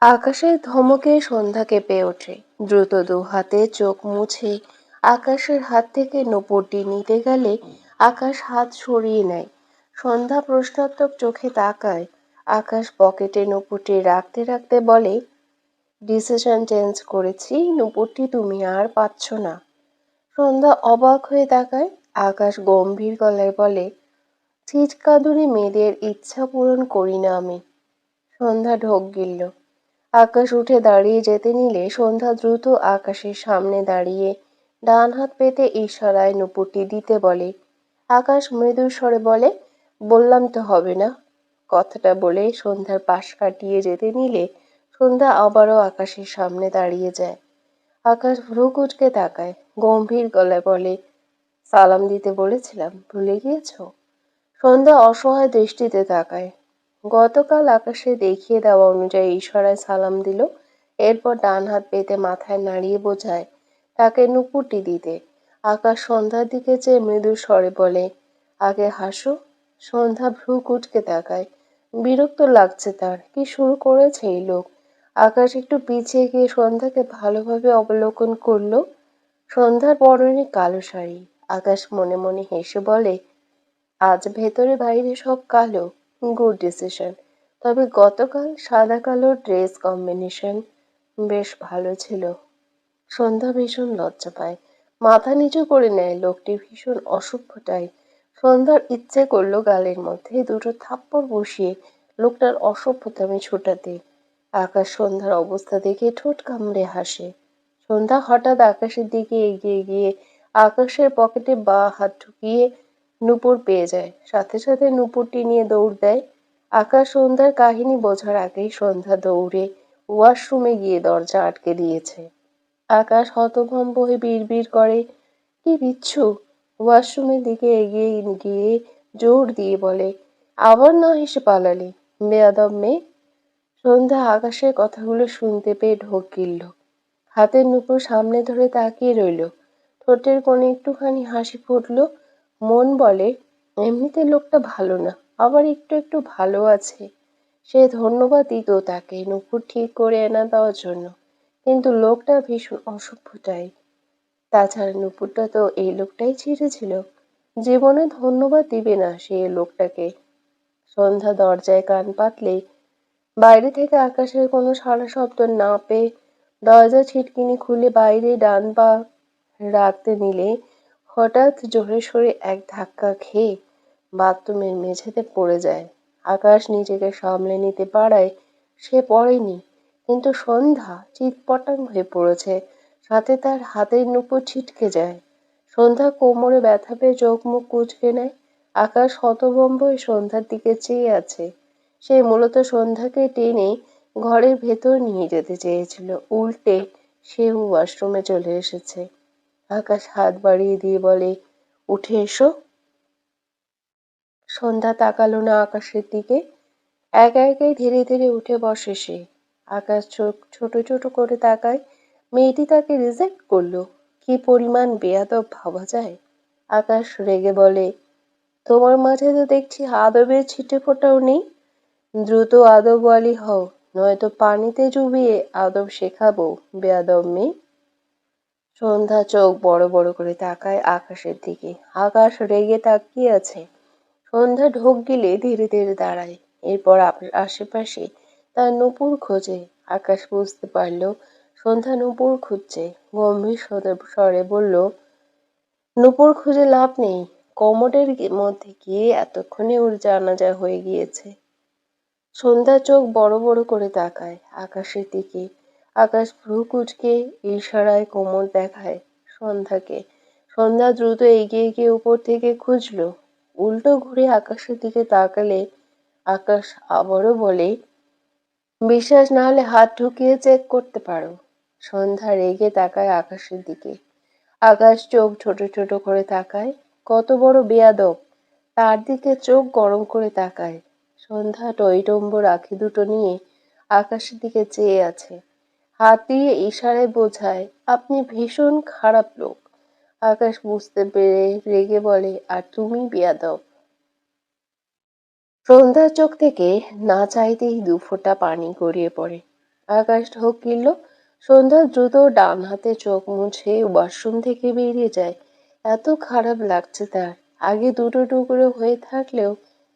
আকাশের ধমকে সন্ধ্যা কেঁপে ওঠে। দ্রুত দু হাতে চোখ মুছে আকাশের হাত থেকে নূপুরটি নিতে গেলে আকাশ হাত সরিয়ে নেয়। সন্ধ্যা প্রশ্নাত্মক চোখে তাকায়। আকাশ পকেটে নূপুরটি রাখতে রাখতে বলে, ডিসিশন চেঞ্জ করেছি, নূপুরটি তুমি আর পাচ্ছ না। সন্ধ্যা অবাক হয়ে তাকায়। আকাশ গম্ভীর গলায় বলে, ছিচকাদুরি মেয়েদের ইচ্ছা পূরণ করি না আমি। সন্ধ্যা ঢোক গিলল। আকাশ উঠে দাঁড়িয়ে যেতে নিলে সন্ধ্যা দ্রুত আকাশের সামনে দাঁড়িয়ে ডান হাত পেতে ইশারায় নূপুরটি দিতে বলে। আকাশ মৃদু স্বরে বলে, বললাম তো হবে না। কথাটা বলে সন্ধ্যার পাশ কাটিয়ে যেতে নিলে সন্ধ্যা আবারও আকাশের সামনে দাঁড়িয়ে যায়। আকাশ ভ্রু কুঁচকে তাকায়, গম্ভীর গলায় বলে, সালাম দিতে বলেছিলাম, ভুলে গিয়েছো? সন্ধ্যা অসহায় দৃষ্টিতে তাকায়। গতকাল আকাশে দেখিয়ে দেওয়া অনুযায়ী ইশারায় সালাম দিল। এরপর ডান হাত পেতে মাথায় নাড়িয়ে বোঝায় তাকে নূপুরটি দিতে। আকাশ সন্ধ্যার দিকে চেয়ে মৃদু স্বরে বলে, আগে হাসো। সন্ধ্যা ভ্রু কুঁচকে তাকায়। বিরক্ত লাগছে তার। কি শুরু করেছে এই লোক? আকাশ একটু পিছিয়ে গিয়ে সন্ধ্যাকে ভালোভাবে অবলোকন করলো। সন্ধ্যার পরনে কালো শাড়ি। আকাশ মনে মনে হেসে বলে, আজ ভেতরে বাইরে সব কালো। Good decision. তবে গতকাল সাদা কালো ড্রেস কম্বিনেশন বেশ ভালো ছিল। সন্ধ্যা ভীষণ লজ্জা পায়। মাথা নিচু করে নেয়। লোকটি ভীষণ অসভ্যটাই। সন্ধ্যার ইচ্ছে করলো গালের মধ্যে দুটো থাপ্পড় বসিয়ে লোকটার অসভ্যতামি ছোটাতে। আকাশ সন্ধ্যার অবস্থা দেখে ঠোঁট কামড়ে হাসে। সন্ধ্যা হঠাৎ আকাশের দিকে এগিয়ে গিয়ে আকাশের পকেটে বাঁ হাত ঢুকিয়ে নূপুর পেয়ে যায়। সাথে সাথে নূপুরটি নিয়ে দৌড় দেয়। আকাশ সন্ধ্যার কাহিনী বোঝার আগেই সন্ধ্যা দৌড়ে ওয়াশরুমে গিয়ে দরজা আটকে দিয়েছে। আকাশ হতভম্ব হয়ে বিড়বিড় করে, কি বিচ্ছু। ওয়াশরুমের দিকে এগিয়ে গিয়ে জোর দিয়ে বলে, আবার না হেসে পালালি, বেয়াদব মেয়ে। সন্ধ্যা আকাশের কথাগুলো শুনতে পেয়ে ঢোক গিলল। হাতের নুপুর সামনে ধরে তাকিয়ে রইল। ঠোঁটের কোণে একটুখানি হাসি ফুটল। মন বলে, এমনিতে লোকটা ভালো না, আবার একটু একটু ভালো আছে। সে ধন্যবাদ দিত তাকে নুপুর ঠিক করে এনে দেওয়ার জন্য, কিন্তু লোকটা ভীষণ অসভ্যটাই। তাছাড়া নুপুরটা তো এই লোকটাই ছিঁড়েছিল। জীবনে ধন্যবাদ দিবে না সে লোকটাকে। সন্ধ্যা দরজায় কান পাতলে বাইরে থেকে আকাশের কোনো সাড়া শব্দ না পেয়ে দরজা ছিটকিনি খুলে বাইরে ডান পা রাখতে নিলে হঠাৎ জোরে সোরে এক ধাক্কা খেয়ে বাথরুমের মেঝেতে পড়ে যায়। আকাশ নিজেকে সামলে নিতে পারায় সে পড়েনি, কিন্তু সন্ধ্যা চিৎপটাং হয়ে পড়েছে। সাথে তার হাতের নুপুর ছিটকে যায়। সন্ধ্যা কোমরে ব্যথা পেয়ে চোখ মুখ কুঁচকে নেয়। আকাশ হতভম্ব হয়ে সন্ধ্যার দিকে চেয়ে আছে। সে মূলত সন্ধ্যাকে টেনে ঘরের ভেতর নিয়ে যেতে চেয়েছিল, উল্টে সেও ওয়াশরুমে চলে এসেছে। আকাশ হাত বাড়িয়ে দিয়ে বলে, উঠে এসো। সন্ধ্যা তাকালো না আকাশের দিকে। একা একাই ধীরে ধীরে উঠে বসে সে। আকাশ চোখ ছোট ছোট করে তাকায়। মেয়েটি তাকে রিজেক্ট করলো। কি পরিমাণ বেয়াদব ভাবা যায়। আকাশ রেগে বলে, তোমার মাঝে তো দেখছি আদবের ছিটে ফোটাও নেই। দ্রুত আদবওয়ালি হও, নয়তো পানিতে চুবিয়ে আদব শেখাবো, বেয়াদব মেয়ে। সন্ধ্যা চোখ বড় বড় করে তাকায় আকাশের দিকে। আকাশ রেগে তাকিয়ে আছে। সন্ধ্যা ঢোক গিলে ধীরে ধীরে দাঁড়ায়। এরপর আশেপাশে তার নূপুর খোঁজে। আকাশ বুঝতে পারল সন্ধ্যা নূপুর খুঁজছে। গম্ভীর স্বরে বলল, নূপুর খুঁজে লাভ নেই, কমোডের মধ্যে গিয়ে এতক্ষণে ওর জানাজা হয়ে গিয়েছে। সন্ধ্যা চোখ বড় বড় করে তাকায় আকাশের দিকে। আকাশ ভ্রু কুঁচকে ইশারায় কোমর দেখায় সন্ধ্যাকে। সন্ধ্যা দ্রুত এগিয়ে গিয়ে উপর থেকে খুঁজলো। উল্টো ঘুরে আকাশের দিকে তাকালে আকাশ আবারও বলে, বিশ্বাস না হলে হাত ঢুকিয়ে চেক করতে পারো। সন্ধ্যা রেগে তাকায় আকাশের দিকে। আকাশ চোখ ছোট ছোট করে তাকায়। কত বড় বেয়াদব, তার দিকে চোখ গরম করে তাকায়। সন্ধ্যা টইটম্বর আঁখি দুটো নিয়ে আকাশের দিকে চেয়ে আছে। হাত দিয়ে ইশারায় বোঝায়, আপনি ভীষণ খারাপ লোক। আকাশ বুঝতে পেরে রেগে বলে, আর তুমি বেয়াদব। সন্ধ্যার চোখ থেকে না চাইতেই 2 ফোঁটা পানি গড়িয়ে পড়ে। আকাশ ঢোক গিলল। সন্ধ্যা দ্রুত ডান হাতে চোখ মুছে ওয়াশরুম থেকে বেরিয়ে যায়। এত খারাপ লাগছে তার। আগে দুটো টুকরো হয়ে থাকলেও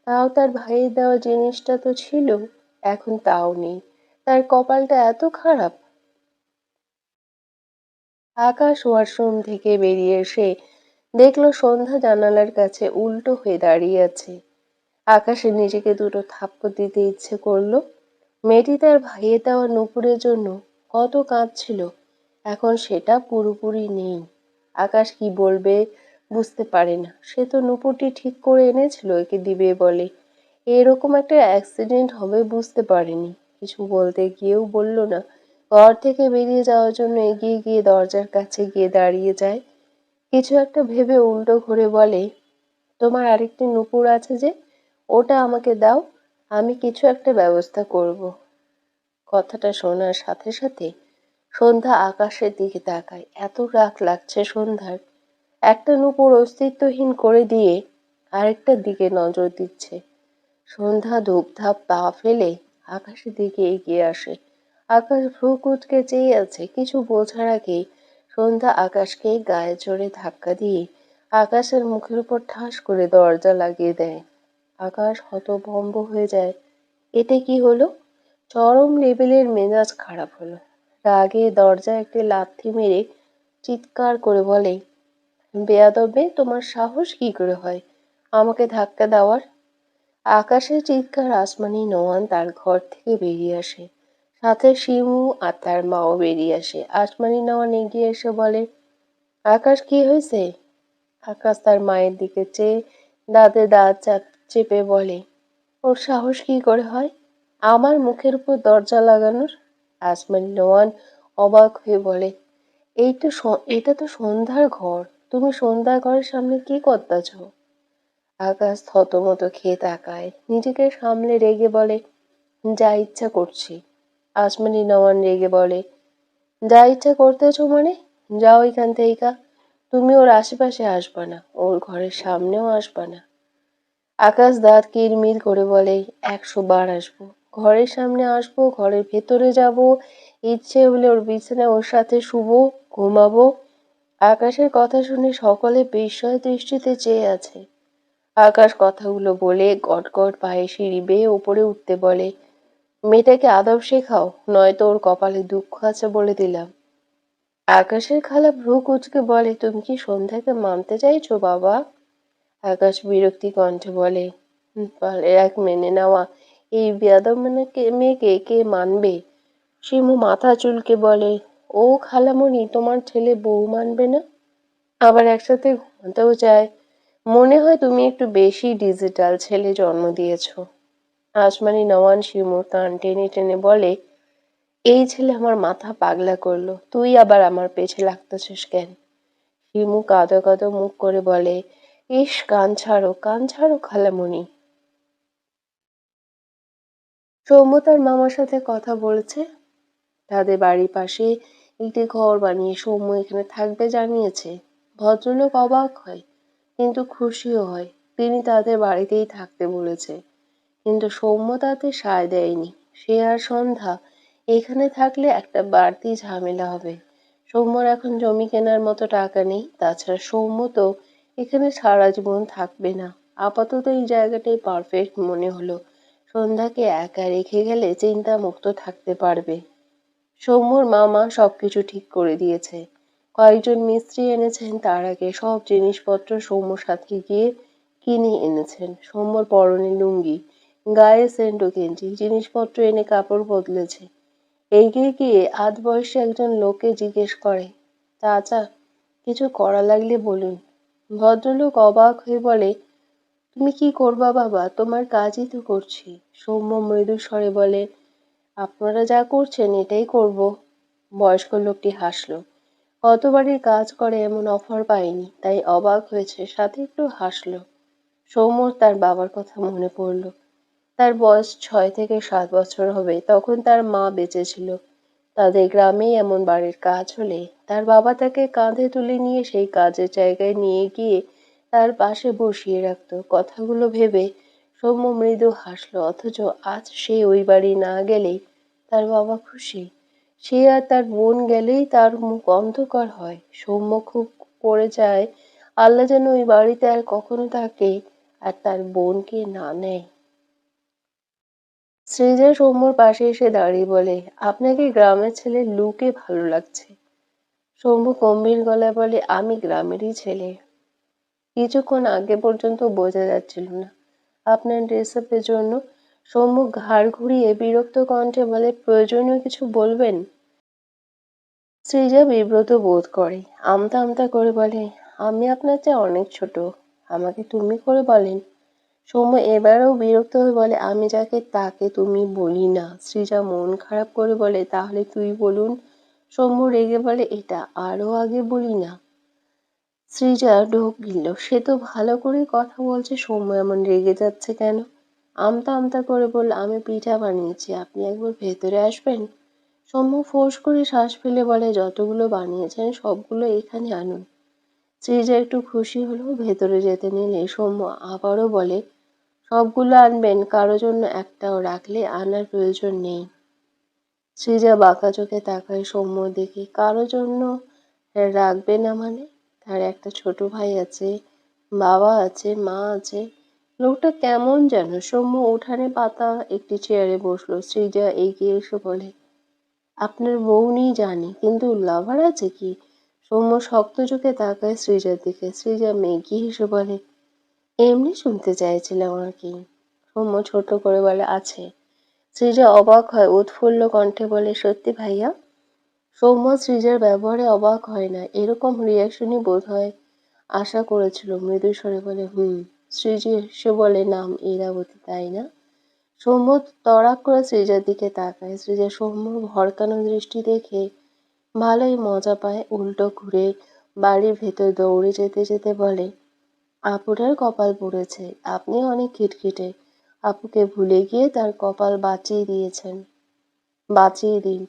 তাও তার ভাইয়ের দেওয়া জিনিসটা তো ছিল, এখন তাও নেই। তার কপালটা এত খারাপ। আকাশ ওয়াশরুম থেকে বেরিয়ে এসে দেখলো সন্ধ্যা জানালার কাছে উল্টো হয়ে দাঁড়িয়ে আছে। আকাশের নিজেকে দুটো থাপ্পড় দিতে ইচ্ছে করলো। মেয়েটি তার ভাইয়ের দেওয়া নুপুরের জন্য কত কাঁদছিল, এখন সেটা পুরোপুরি নেই। আকাশ কি বলবে বুঝতে পারে না। সে তো নুপুরটি ঠিক করে এনেছিল একে দিবে বলে। এরকম একটা অ্যাক্সিডেন্ট হবে বুঝতে পারেনি। কিছু বলতে গিয়েও বলল না। ঘর থেকে বেরিয়ে যাওয়ার জন্য এগিয়ে গিয়ে দরজার কাছে গিয়ে দাঁড়িয়ে যায়। কিছু একটা ভেবে উল্টো ঘুরে বলে, তোমার আরেকটি নুপুর আছে যে, ওটা আমাকে দাও, আমি কিছু একটা ব্যবস্থা করব। কথাটা শোনার সাথে সাথে সন্ধ্যা আকাশের দিকে তাকায়। এত রাগ লাগছে সন্ধ্যার। একটা নূপুর অস্তিত্বহীন করে দিয়ে আরেকটার দিকে নজর দিচ্ছে। সন্ধ্যা ধূপধাপ পা ফেলে আকাশের দিকে এগিয়ে আসে। আকাশ ভ্রু কুঁচকে চেয়ে আছে। কিছু বোঝার আগেই সন্ধ্যা আকাশকে গায়ে জোরে ধাক্কা দিয়ে আকাশের মুখের উপর ঠাস করে দরজা লাগিয়ে দেয়। আকাশ হতভম্ব হয়ে যায়। এতে কি হলো? চরম লেভেলের মেজাজ খারাপ হলো। রাগে দরজায় একটি লাথি মেরে চিৎকার করে বলে, বেয়াদব মেয়ে, তোমার সাহস কি করে হয় আমাকে ধাক্কা দেওয়ার? আকাশের চিৎকার আসমানি নোয়ান তার ঘর থেকে বেরিয়ে আসে। সাথে শিমু আর তার মাও বেরিয়ে আসে। আসমানি নোয়ান এগিয়ে এসে বলে, আকাশ কি হয়েছে? আকাশ তার মায়ের দিকে চেয়ে দাঁতে দাঁত চেপে বলে, ওর সাহস কি করে হয় আমার মুখের উপর দরজা লাগানোর? আসমানি নোয়ান অবাক হয়ে বলে, এটা তো সন্ধ্যার ঘর, তুমি সন্ধ্যার ঘরের সামনে কি করতেছ? আকাশ থতমত খেয়ে তাকায়। নিজেকে সামলে রেগে বলে, যা ইচ্ছা করছি। আসমানি নওয়ান রেগে বলে, যা ইচ্ছা করতেছ মানে? যাও এখান থেকে। তুমি ওর আশেপাশে আসবা না, ওর ঘরের সামনেও আসবা না। আকাশ দাঁত কিরমির করে বলে, 100 বার আসবো, ঘরের সামনে আসবো, ঘরের ভেতরে যাব, ইচ্ছে হলে ওর বিছানায় ওর সাথে শুবো, ঘুমাবো। আকাশের কথা শুনে সকলে বিস্ময় দৃষ্টিতে চেয়ে আছে। আকাশ কথাগুলো বলে গটগট পায়ে সিঁড়ি বেয়ে উপরে উঠতে বলে, মেয়েটাকে আদব শেখাও, নয়তো ওর কপালে দুঃখ আছে বলে দিলাম। আকাশের খালা ভ্রু কুচকে বলে, তুমি কি সন্ধ্যাকে মানতে চাইছো বাবা? আকাশ বিরক্তি কণ্ঠে বলে, পারে এক মেনে নেওয়া এই বেয়াদব মেয়েকে কে মানবে? শিমু মাথা চুলকে বলে, ও খালামণি, তোমার ছেলে বউ মানবে না, আবার একসাথে ঘুমাতেও চায়। মনে হয় তুমি একটু বেশি ডিজিটাল ছেলে জন্ম দিয়েছ। আসমানি নওয়ান শিমুর কান টেনে টেনে বলে, এই ছেলে আমার মাথা পাগলা করলো, তুই আবার আমার পেছে লাগতেছিস কেন? শিমু কাঁদো কাঁদো মুখ করে বলে, ইস, কান ছাড়ো খালামণি। সৌম্য তার মামার সাথে কথা বলেছে। তাদের বাড়ির পাশে একটি ঘর বানিয়ে সৌম্য এখানে থাকবে জানিয়েছে। ভদ্রলোক অবাক হয়, কিন্তু খুশিও হয়। তিনি তাদের বাড়িতেই থাকতে বলেছে। কিন্তু সৌম্য তাতে সায় দেয়নি। সে আর সন্ধ্যা এখানে থাকলে একটা বাড়তি ঝামেলা হবে। সৌম্যর এখন জমি কেনার মতো টাকা নেই। তাছাড়া সৌম্য তো এখানে সারা জীবন থাকবে না। আপাতত এই জায়গাটাই পারফেক্ট মনে হলো। সন্ধ্যাকে একা রেখে গেলে চিন্তা মুক্ত থাকতে পারবে। সৌম্যর মামা সবকিছু ঠিক করে দিয়েছে। কয়েকজন মিস্ত্রি এনেছেন। তার আগে সব জিনিসপত্র সৌম্যর সাথে গিয়ে কিনে এনেছেন। সৌম্যর পরনে লুঙ্গি, গায়ে সেন্টো গেঞ্জি, জিনিসপত্র এনে কাপড় বদলেছে। এগিয়ে গিয়ে আধ বয়সী একজন লোককে জিজ্ঞেস করে, চাচা, কিছু করা লাগলে বলুন। ভদ্রলোক অবাক হয়ে বলে, তুমি কি করবা বাবা, তোমার কাজই তো করছি। সৌম্য মৃদু স্বরে বলে, আপনারা যা করছেন এটাই করব। বয়স্ক লোকটি হাসলো। কতবারই কাজ করে এমন অফার পায়নি, তাই অবাক হয়েছে, সাথে একটু হাসলো। সৌম্যর তার বাবার কথা মনে পড়ল। তার বয়স 6 থেকে 7 বছর হবে। তখন তার মা বেঁচে ছিল। তাদের গ্রামেই এমন বাড়ির কাজ হলে তার বাবা তাকে কাঁধে তুলে নিয়ে সেই কাজের জায়গায় নিয়ে গিয়ে তার পাশে বসিয়ে রাখত। কথাগুলো ভেবে সৌম্য মৃদু হাসলো। অথচ আজ সে ওই বাড়ি না গেলেই তার বাবা খুশি। সে আর তার বোন গেলেই তার মুখ অন্ধকার হয়। সৌম্য খুব পড়ে যায়, আল্লাহ যেন ওই বাড়িতে আর কখনো থাকে আর তার বোনকে না নেয়। সৃজা সৌম্যর পাশে এসে দাঁড়িয়ে বলে, আপনাকে গ্রামের ছেলে লুকে ভালো লাগছে। সৌম্য গম্ভীর গলায় বলে, আমি গ্রামেরই ছেলে। কিছুক্ষণ আগে পর্যন্ত বোঝা যাচ্ছিল না আপনার ড্রেসআপের জন্য। সৌম্য ঘাড় ঘুরিয়ে বিরক্ত কণ্ঠে বলে, প্রয়োজনীয় কিছু বলবেন? সৃজা বিব্রত বোধ করে, আমতা আমতা করে বলে, আমি আপনার চেয়ে অনেক ছোট, আমাকে তুমি করে বলেন। সৌম্য এবারেও বিরক্ত হয়ে বলে, আমি যাকে তাকে তুমি বলি না। সৃজা মন খারাপ করে বলে, তাহলে তুই বলুন। সৌম্য রেগে বলে, এটা আরো আগে বলি না। সৃজা ঢোক গিলল, সে তো ভালো করেই কথা বলছে, সৌম্য এমন রেগে যাচ্ছে কেন? আমতা আমতা করে বলল, আমি পিঠা বানিয়েছি, আপনি একবার ভেতরে আসবেন? সৌম্য ফোঁস করে শ্বাস ফেলে বলে, যতগুলো বানিয়েছেন সবগুলো এখানে আনুন। সৃজা একটু খুশি হলো। ভেতরে যেতে নিলে সৌম্য আবারও বলে, সবগুলো আনবেন, কারো জন্য একটাও রাখলে আনার প্রয়োজন নেই। সৃজা বাঁকা চোখে তাকায় সৌম্যর দিকে। কারো জন্য রাখবে না মানে? তার একটা ছোট ভাই আছে, বাবা আছে, মা আছে। লোকটা কেমন যেন। সৌম্য উঠানে পাতা একটি চেয়ারে বসলো। সৃজা এগিয়ে এসে বলে, আপনার বউ নেই জানি, কিন্তু লাভার আছে কি? সৌম্য শক্ত চোখে তাকায় সৃজার দিকে। সৃজা মেঘি হেসে বলে, এমনি শুনতে চাইছিলাম আর কি। সৌম্য ছোট করে বলে, আছে। সৃজা অবাক হয়, উৎফুল্ল কণ্ঠে বলে, সত্যি ভাইয়া? সৌম্য সৃজার ব্যবহারে অবাক হয় না, এরকম রিয়াকশনই বোধ হয় আশা করেছিল। মৃদু স্বরে বলে, সৃজি সে বলে, নাম ইরাবতী তাই না? সৌম্য তড়াক করে সৃজার দিকে তাকায়। সৃজা সৌম্যর ভরকানো দৃষ্টি দেখে ভালোই মজা পায়। উল্টো ঘুরে বাড়ির ভেতর দৌড়ে যেতে যেতে বলে, আপুটার কপাল পুড়েছে, আপনি অনেক খিটখিটে। আপুকে ভুলে গিয়ে তার কপাল বাঁচিয়ে দিন।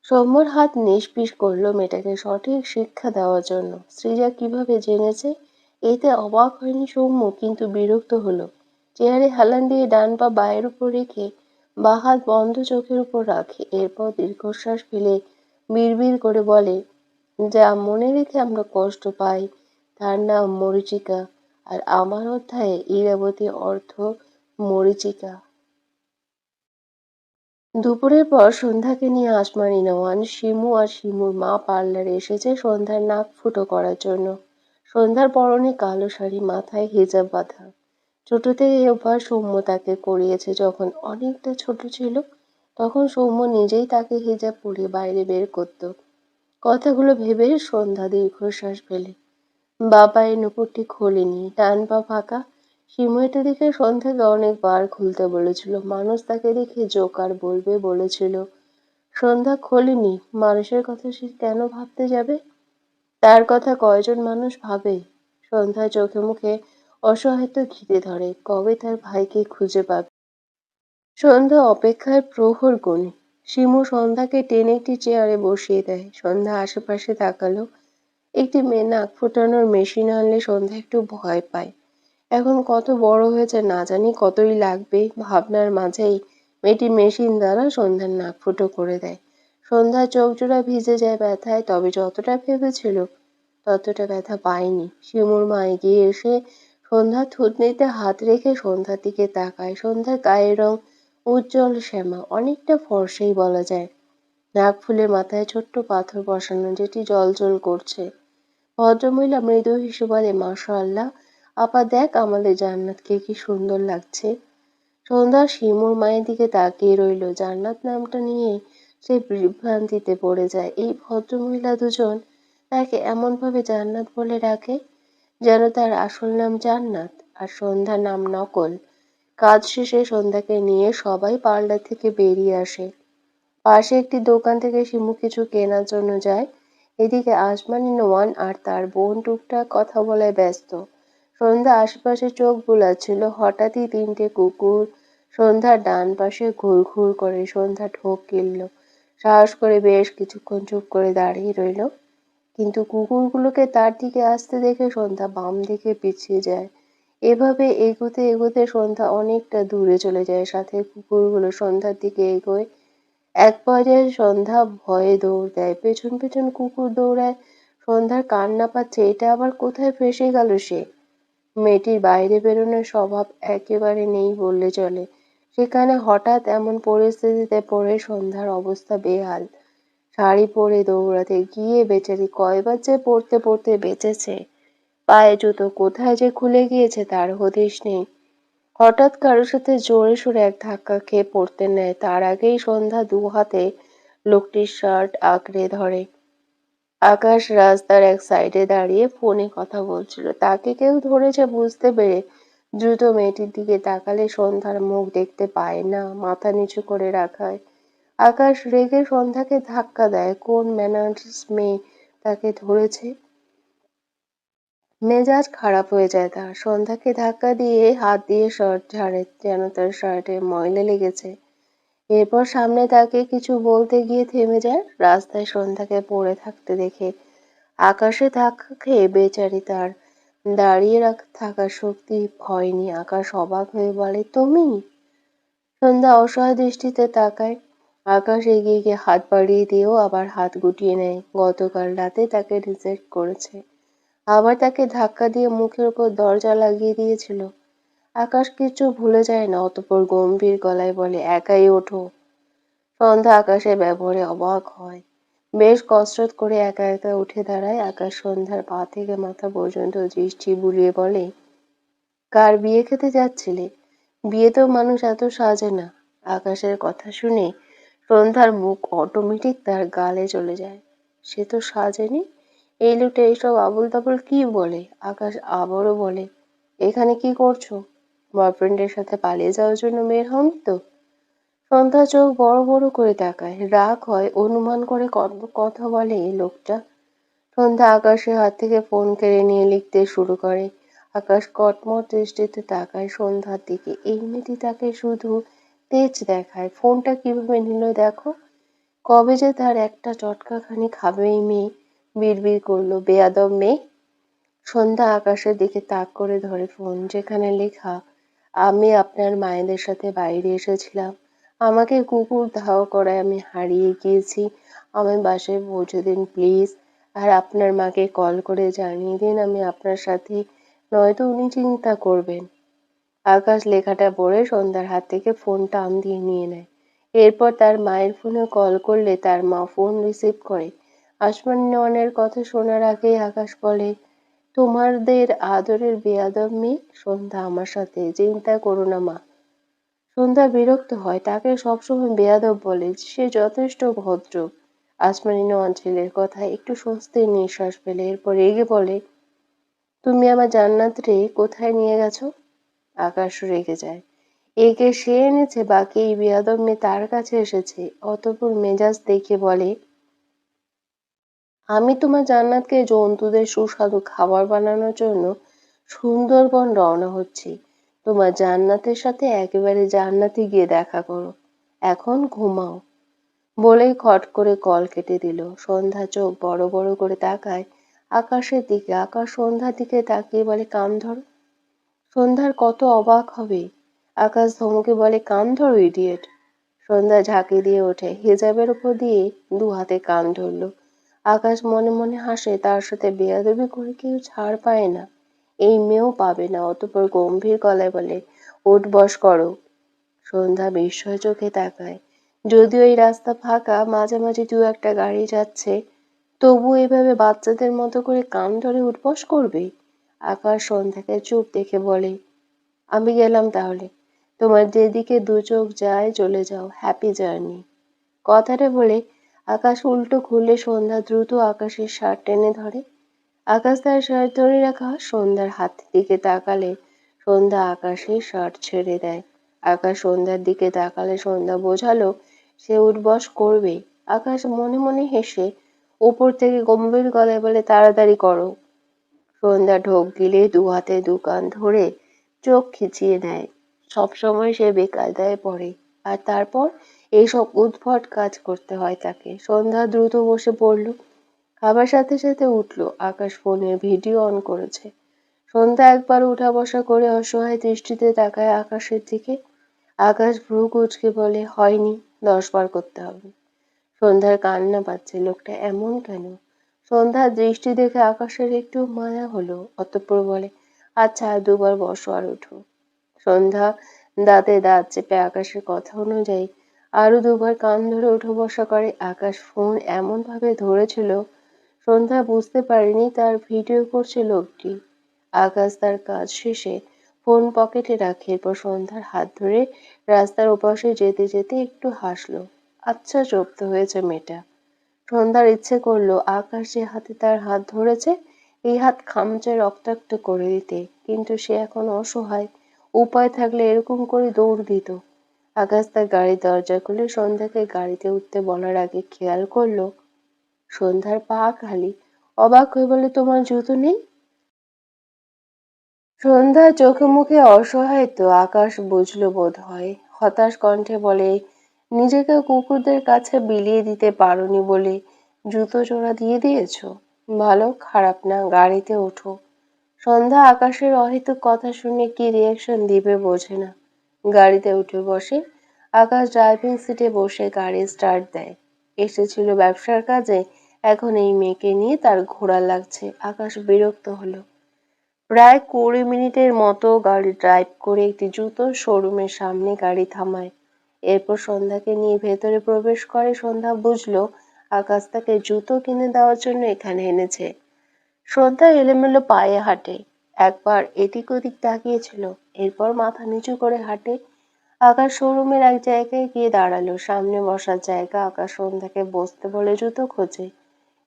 সৌম্যর হাত নিষ্পিস করলো মেয়েটাকে সঠিক শিক্ষা দেওয়ার জন্য। সৃজা কিভাবে জেনেছে এতে অবাক হয়নি সৌম্য, কিন্তু বিরক্ত হলো। চেয়ারে হেলান দিয়ে ডান পা বায়ের উপর রেখে বাঁ হাত বন্ধ চোখের উপর রাখে। এরপর দীর্ঘশ্বাস ফেলে বিড়বিড় করে বলে, যা মনে রেখে আমরা কষ্ট পাই তার নাম মরীচিকা, আর আমার অধ্যায়ে ইরাবতী অর্থ মরীচিকা। দুপুরের পর সন্ধ্যাকে নিয়ে আসমানি নওয়ান, শিমু আর শিমুর মা পার্লারে এসেছে সন্ধ্যার নাক ফুটো করার জন্য। সন্ধ্যার পরনে কালো শাড়ি, মাথায় হিজাব বাঁধা। ছোট থেকে এই অভ্যাস সৌম্য তাকে করিয়েছে। যখন অনেকটা ছোট ছিল তখন সৌম্য নিজেই তাকে হিজাব পরিয়ে বাইরে বের করত। কথাগুলো ভেবে সন্ধ্যা দীর্ঘশ্বাস ফেলে। বাবা এই নুপুরটি খোলেনি, ডান পা ফাঁকা। শিমু এটা দেখে সন্ধ্যাকে অনেকবার খুলতে বলেছিল। মানুষ তাকে দেখে জোকার বলবে বলেছিল। সন্ধ্যা খোলেনি, মানুষের কথা সে কেন ভাবতে যাবে? তার কথা কয়জন মানুষ ভাবে? সন্ধ্যা চোখে মুখে অসহায়ত্ব ঘিরে ধরে, কবে তার ভাইকে খুঁজে পাবে। সন্ধ্যা অপেক্ষায় প্রহর গুনে। শিমু সন্ধ্যাকে টেনে একটি চেয়ারে বসিয়ে দেয়। সন্ধ্যা আশেপাশে তাকালো। একটি মেয়ে নাক ফোটানোর মেশিন আনলে সন্ধ্যা একটু ভয় পায়। এখন কত বড় হয়েছে না জানি, কতই লাগবে। ভাবনার মাঝেই মেয়েটি মেশিন দ্বারা সন্ধ্যার নাক ফুটো করে দেয়। সন্ধ্যার চোখ জোড়া ভিজে যায় ব্যথায়, তবে যতটা ভেবেছিল ততটা ব্যথা পায়নি। শিমুর মা এগিয়ে এসে সন্ধ্যার থুতনিতে হাত রেখে সন্ধ্যার দিকে তাকায়। সন্ধ্যার গায়ের রং উজ্জ্বল শ্যামা, অনেকটা ফর্সাই বলা যায়। নাক ফুলে মাথায় ছোট্ট পাথর বসানো, যেটি জ্বলজ্বল করছে। ভদ্রমহিলা মৃদু হেসে বলে, মাশাআল্লাহ আপা, দেখ আমাদের জান্নাতকে কি সুন্দর লাগছে। সন্ধ্যা শিমুর মায়ের দিকে তাকিয়ে রইল। জান্নাত নামটা নিয়ে সে বিভ্রান্তিতে পড়ে যায়। এই ভদ্রমহিলা দুজন তাকে এমনভাবে জান্নাত বলে ডাকে যেন তার আসল নাম জান্নাত আর সন্ধ্যা নাম নকল। কাজ শেষে সন্ধ্যাকে নিয়ে সবাই পার্লার থেকে বেরিয়ে আসে। পাশে একটি দোকান থেকে শিমু কিছু কেনার জন্য যায়। এদিকে আসমানি নোয়ান আর তার বোন টুকটাক কথা বলায় ব্যস্ত। সন্ধ্যা আশেপাশে চোখ বুলাচ্ছিল। হঠাৎই তিনটে কুকুর সন্ধ্যার ডান পাশে ঘুরঘুর করে। সন্ধ্যা ঢোক গিলল। সাহস করে বেশ কিছুক্ষণ চুপ করে দাঁড়িয়ে রইল, কিন্তু কুকুরগুলোকে তার দিকে আসতে দেখে সন্ধ্যা বাম দিকে পিছিয়ে যায়। এভাবে এগোতে এগোতে সন্ধ্যা অনেকটা দূরে চলে যায়। সাথে কুকুরগুলো সন্ধ্যার দিকে এগোয়। এক পর্যায়ে সন্ধ্যা ভয়ে দৌড় দেয়, পেছন পেছন কুকুর দৌড়ায়। সন্ধ্যার কান্না পাচ্ছে, এটা আবার কোথায় ফেঁসে গেল সে। মেয়েটির বাইরে বেরোনোর স্বভাব একেবারে নেই বললে চলে। সেখানে হঠাৎ এমন পরিস্থিতিতে পড়ে সন্ধ্যার অবস্থা বেহাল। শাড়ি পরে দৌড়াতে গিয়ে বেচারি কয়বার যে পড়তে পড়তে বেঁচেছে। পায়ে জুতো কোথায় যে খুলে গিয়েছে তার হদিশ নেই। হঠাৎ কারোর সাথে জোরে সোরে এক ধাক্কা খেয়ে পড়তে নেয়, তার আগেই সন্ধ্যা দু হাতে লোকটির শার্ট আঁকড়ে ধরে। আকাশ রাস্তার এক সাইডে দাঁড়িয়ে ফোনে কথা বলছিল, তাকে কেউ ধরেছে বুঝতে পেরে দ্রুত মেয়েটির দিকে তাকালে সন্ধ্যার মুখ দেখতে পায় না, মাথা নিচু করে রাখায়। আকাশ রেগে সন্ধ্যাকে ধাক্কা দেয়, কোন ম্যানার্স মেয়ে তাকে ধরেছে। মেজাজ খারাপ হয়ে যায় তার, সন্ধ্যাকে ধাক্কা দিয়ে হাত দিয়ে শার্ট ঝাড়ে, যেন তার শার্টে ময়লা লেগেছে। এরপর সামনে তাকে কিছু বলতে গিয়ে থেমে যায়। রাস্তায় সন্ধ্যাকে পড়ে থাকতে দেখে আকাশে ধাক্কা খেয়ে বেচারি তার দাঁড়িয়ে থাকার শক্তি হয়নি। আকাশ অবাক হয়ে বলে, তুমি? সন্ধ্যা অসহায় দৃষ্টিতে তাকায়। আকাশ এগিয়ে গিয়ে হাত বাড়িয়ে দিয়েও আবার হাত গুটিয়ে নেয়। গতকাল রাতে তাকে রিজেক্ট করেছে, আবার তাকে ধাক্কা দিয়ে মুখের উপর দরজা লাগিয়ে দিয়েছিল। আকাশ কিছু ভুলে যায় না, অতঃপর গম্ভীর গলায় বলে, একাই ওঠো। সন্ধ্যা আকাশের ব্যবহারে অবাক হয়। বেশ কসরত করে একা একা উঠে দাঁড়ায়। আকাশ সন্ধ্যার পা থেকে মাথা পর্যন্ত দৃষ্টি বুলিয়ে বলে, কার বিয়ে খেতে যাচ্ছিলে? বিয়েতেও মানুষ এত সাজে না। আকাশের কথা শুনে সন্ধ্যার মুখ অটোমেটিক তার গালে চলে যায়। সে তো সাজেনি। এই লোকটা এইসব আবল তাবল কি বলে? আকাশ আবারও বলে, এখানে কি করছো? বয়ফ্রেন্ডের সাথে পালিয়ে যাওয়ার জন্য বের হওনি তো? সন্ধ্যা চোখ বড় বড় করে তাকায়, রাগ হয়, অনুমান করে কথা বলে এই লোকটা। সন্ধ্যা আকাশের হাত থেকে ফোন কেড়ে নিয়ে লিখতে শুরু করে। আকাশ কটমট দৃষ্টিতে তাকায় সন্ধ্যার দিকে। এই মেয়েটি তাকে শুধু তেজ দেখায়। ফোনটা কিভাবে নিল দেখো। কবে যে তার একটা চটকাখানি খাবে এই মেয়ে। বিড়বিড় করলো, বেয়াদব মেয়ে। সন্ধ্যা আকাশের দিকে তাক করে ধরে ফোন, যেখানে লেখা, আমি আপনার মায়েদের সাথে বাইরে এসেছিলাম। আমাকে কুকুর ধাওয়া করায় আমি হারিয়ে গিয়েছি। আমার বাসায় পৌঁছে দিন প্লিজ। আর আপনার মাকে কল করে জানিয়ে দিন আমি আপনার সাথে, নয়তো উনি চিন্তা করবেন। আকাশ লেখাটা পড়ে সন্ধ্যার হাত থেকে ফোন টান দিয়ে নিয়ে নেয়। এরপর তার মায়ের ফোনে কল করলে তার মা ফোন রিসিভ করে। আসমান নেওয়ানের কথা শোনার আগেই আকাশ বলে, তোমাদের আদরের বেয়াদব মেয়ে সন্ধ্যা আমার সাথে, চিন্তা করো না মা। সন্ধ্যা বিরক্ত হয়, তাকে সবসময় বেয়াদব বলে, সে যথেষ্ট ভদ্র। আসমানি নেওয়ান ছেলের কথায় একটু স্বস্তির নিঃশ্বাস ফেলে, এরপর রেগে বলে, তুমি আমার জান্নাত রে কোথায় নিয়ে গেছো? আকাশ রেগে যায়। একে সে এনেছে, বাকি এই বেয়াদব মেয়ে তার কাছে এসেছে। অতঃপর মেজাজ দেখে বলে, আমি তোমার জান্নাতকে জন্তুদের সুস্বাদু খাবার বানানোর জন্য সুন্দরবন রওনা হচ্ছি। তোমার জান্নাতের সাথে একেবারে জান্নাতে গিয়ে দেখা করো। এখন ঘুমাও। বলেই খট করে কল কেটে দিল। সন্ধ্যা চোখ বড় বড় করে তাকায় আকাশের দিকে। আকাশ সন্ধ্যার দিকে তাকিয়ে বলে, কান ধরো। সন্ধ্যার কত অবাক হবে। আকাশ ধমকে বলে, কান ধরো ইডিয়েট। সন্ধ্যা ঝাঁকি দিয়ে ওঠে, হিজাবের উপর দিয়ে দু হাতে কান ধরল। আকাশ মনে মনে হাসে, তার সাথে বেয়াদবি করে কেউ ছাড় পায় না, এই মেয়েও পাবে না। অতঃপর গম্ভীর গলায় বলে, উঠ বস করো। সন্ধ্যা বিস্ময় চোখে তাকায়। যদিও এই রাস্তা ফাঁকা, মাঝে মাঝে দু একটা গাড়ি যাচ্ছে, তবু এভাবে বাচ্চাদের মতো করে কান ধরে উঠবস করবে? আকাশ সন্ধ্যাকে চুপ দেখে বলে, আমি গেলাম তাহলে। তোমার যেদিকে দু চোখ যায় চলে যাও, হ্যাপি জার্নি। কথাটা বলে আকাশ উল্টো খুললে সন্ধ্যা দ্রুত আকাশের শার্ট টেনে ধরে। আকাশ তার শার্ট ধরে রাখা সন্ধ্যার হাতের দিকে তাকালে সন্ধ্যা আকাশের শার্ট ছেড়ে দেয়। আকাশ সন্ধ্যার দিকে তাকালে সন্ধ্যা বোঝালো সে উঠবস করবে। আকাশ মনে মনে হেসে উপর থেকে গম্ভীর গলায় বলে, তাড়াতাড়ি করো। সন্ধ্যা ঢোক গিলে দু হাতে দু কান ধরে চোখ খিচিয়ে নেয়। সবসময় সে বেকায়দায় পড়ে, আর তারপর এইসব উদ্ভট কাজ করতে হয় তাকে। সন্ধ্যা দ্রুত বসে পড়ল, খাবার সাথে সাথে উঠল। আকাশ ফোনের ভিডিও অন করেছে। সন্ধ্যা একবার উঠা বসা করে অসহায় দৃষ্টিতে তাকায় আকাশের দিকে। আকাশ ভ্রু কুঁচকে বলে, হয়নি। 10 বার করতে হবে। সন্ধ্যার কান্না পাচ্ছে, লোকটা এমন কেন? সন্ধ্যার দৃষ্টি দেখে আকাশের একটু মায়া হলো, অতঃপর বলে, আচ্ছা আর 2 বার বসো আর ওঠো। সন্ধ্যা দাঁতে দাঁত চেপে আকাশের কথা অনুযায়ী আরো 2 বার কান ধরে উঠো বসা করে। আকাশ ফোন এমন ভাবে ধরেছিল সন্ধ্যা বুঝতে পারেনি তার ভিডিও করছে লোকটি। আকাশ তার কাজ শেষে ফোন পকেটে রাখে, এরপর সন্ধ্যার হাত ধরে রাস্তার ওপাশে যেতে যেতে একটু হাসলো। আচ্ছা জব্দ হয়েছে মেয়েটা। সন্ধ্যার ইচ্ছে করলো আকাশ যে হাতে তার হাত ধরেছে এই হাত খামচে রক্তাক্ত করে দিতে, কিন্তু সে এখন অসহায়। উপায় থাকলে এরকম করে দৌড় দিত। আকাশ তার গাড়ির দরজা খুলে সন্ধ্যাকে গাড়িতে উঠতে বলার আগে খেয়াল করলো সন্ধ্যার পা খালি। অবাক হয়ে বলে, তোমার জুতো নেই? সন্ধ্যা চোখে মুখে অসহায়িত আকাশ বুঝলো বোধ হয়। হতাশ কণ্ঠে বলে, নিজেকে কুকুরদের কাছে বিলিয়ে দিতে পারোনি বলে জুতো জোড়া দিয়ে দিয়েছো? ভালো খারাপ না, গাড়িতে ওঠো। সন্ধ্যা আকাশের অহেতুক কথা শুনে কি রিয়াকশন দিবে বোঝে না। গাড়িতে উঠে বসে। আকাশ ড্রাইভিং সিটে বসে গাড়ি স্টার্ট দেয়। এসেছিল ব্যবসার কাজে, এখন এই মেয়েকে নিয়ে তার ঘোড়া লাগছে। আকাশ বিরক্ত হলো। প্রায় 20 মিনিটের মতো গাড়ি ড্রাইভ করে একটি জুতোর শোরুমের সামনে গাড়ি থামায়। এরপর সন্ধ্যাকে নিয়ে ভেতরে প্রবেশ করে। সন্ধ্যা বুঝলো আকাশ তাকে জুতো কিনে দেওয়ার জন্য এখানে এনেছে। সন্ধ্যা এলোমেলো পায়ে হাঁটে। একবার এদিক ওদিক তাকিয়েছিল, এরপর মাথা নিচু করে হাঁটে। আকাশ শোরুমের এক জায়গায় গিয়ে দাঁড়ালো। সামনে বসার জায়গা। আকাশ সন্ধ্যাকে বসতে বলে জুতো খোঁজে।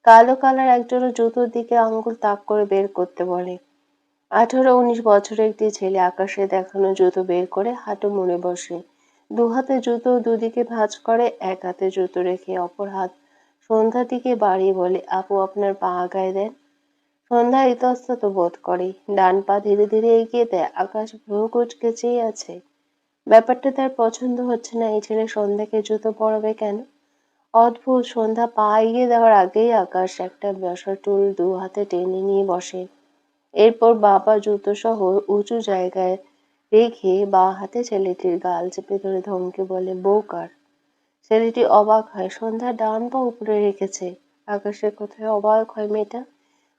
কালো কালার একজোড়া জুতোর দিকে আঙ্গুল তাক করে বের করতে বলে। 18-19 বছরের একটি ছেলে আকাশে দেখানো জুতো বের করে হাঁটু মুড়ে বসে। 2 হাতে জুতো দুদিকে ভাঁজ করে, এক হাতে জুতো রেখে অপর হাত সন্ধ্যার দিকে বাড়িয়ে বলে, আপু আপনার পা আগায় দেন। সন্ধ্যা ইতস্তত বোধ করে, ডান পা ধীরে ধীরে এগিয়ে দেয়। আকাশ ভ্রু কুঁচকে চেয়ে আছে। ব্যাপারটা তার পছন্দ হচ্ছে না। এই ছেলে সন্ধ্যাকে জুতো পরাবে কেন? অদ্ভুত। সন্ধ্যা পা এগিয়ে দেওয়ার আগেই আকাশ একটা বসার টুল 2 হাতে টেনে নিয়ে বসে। এরপর বাবা জুতো সহ উঁচু জায়গায় রেখে বাঁ হাতে ছেলেটির গাল চেপে ধরে ধমকে বলে, বউ কার? ছেলেটি অবাক হয়। সন্ধ্যা ডান পা উপরে রেখেছে। আকাশের কথায় অবাক হয় মেয়েটা।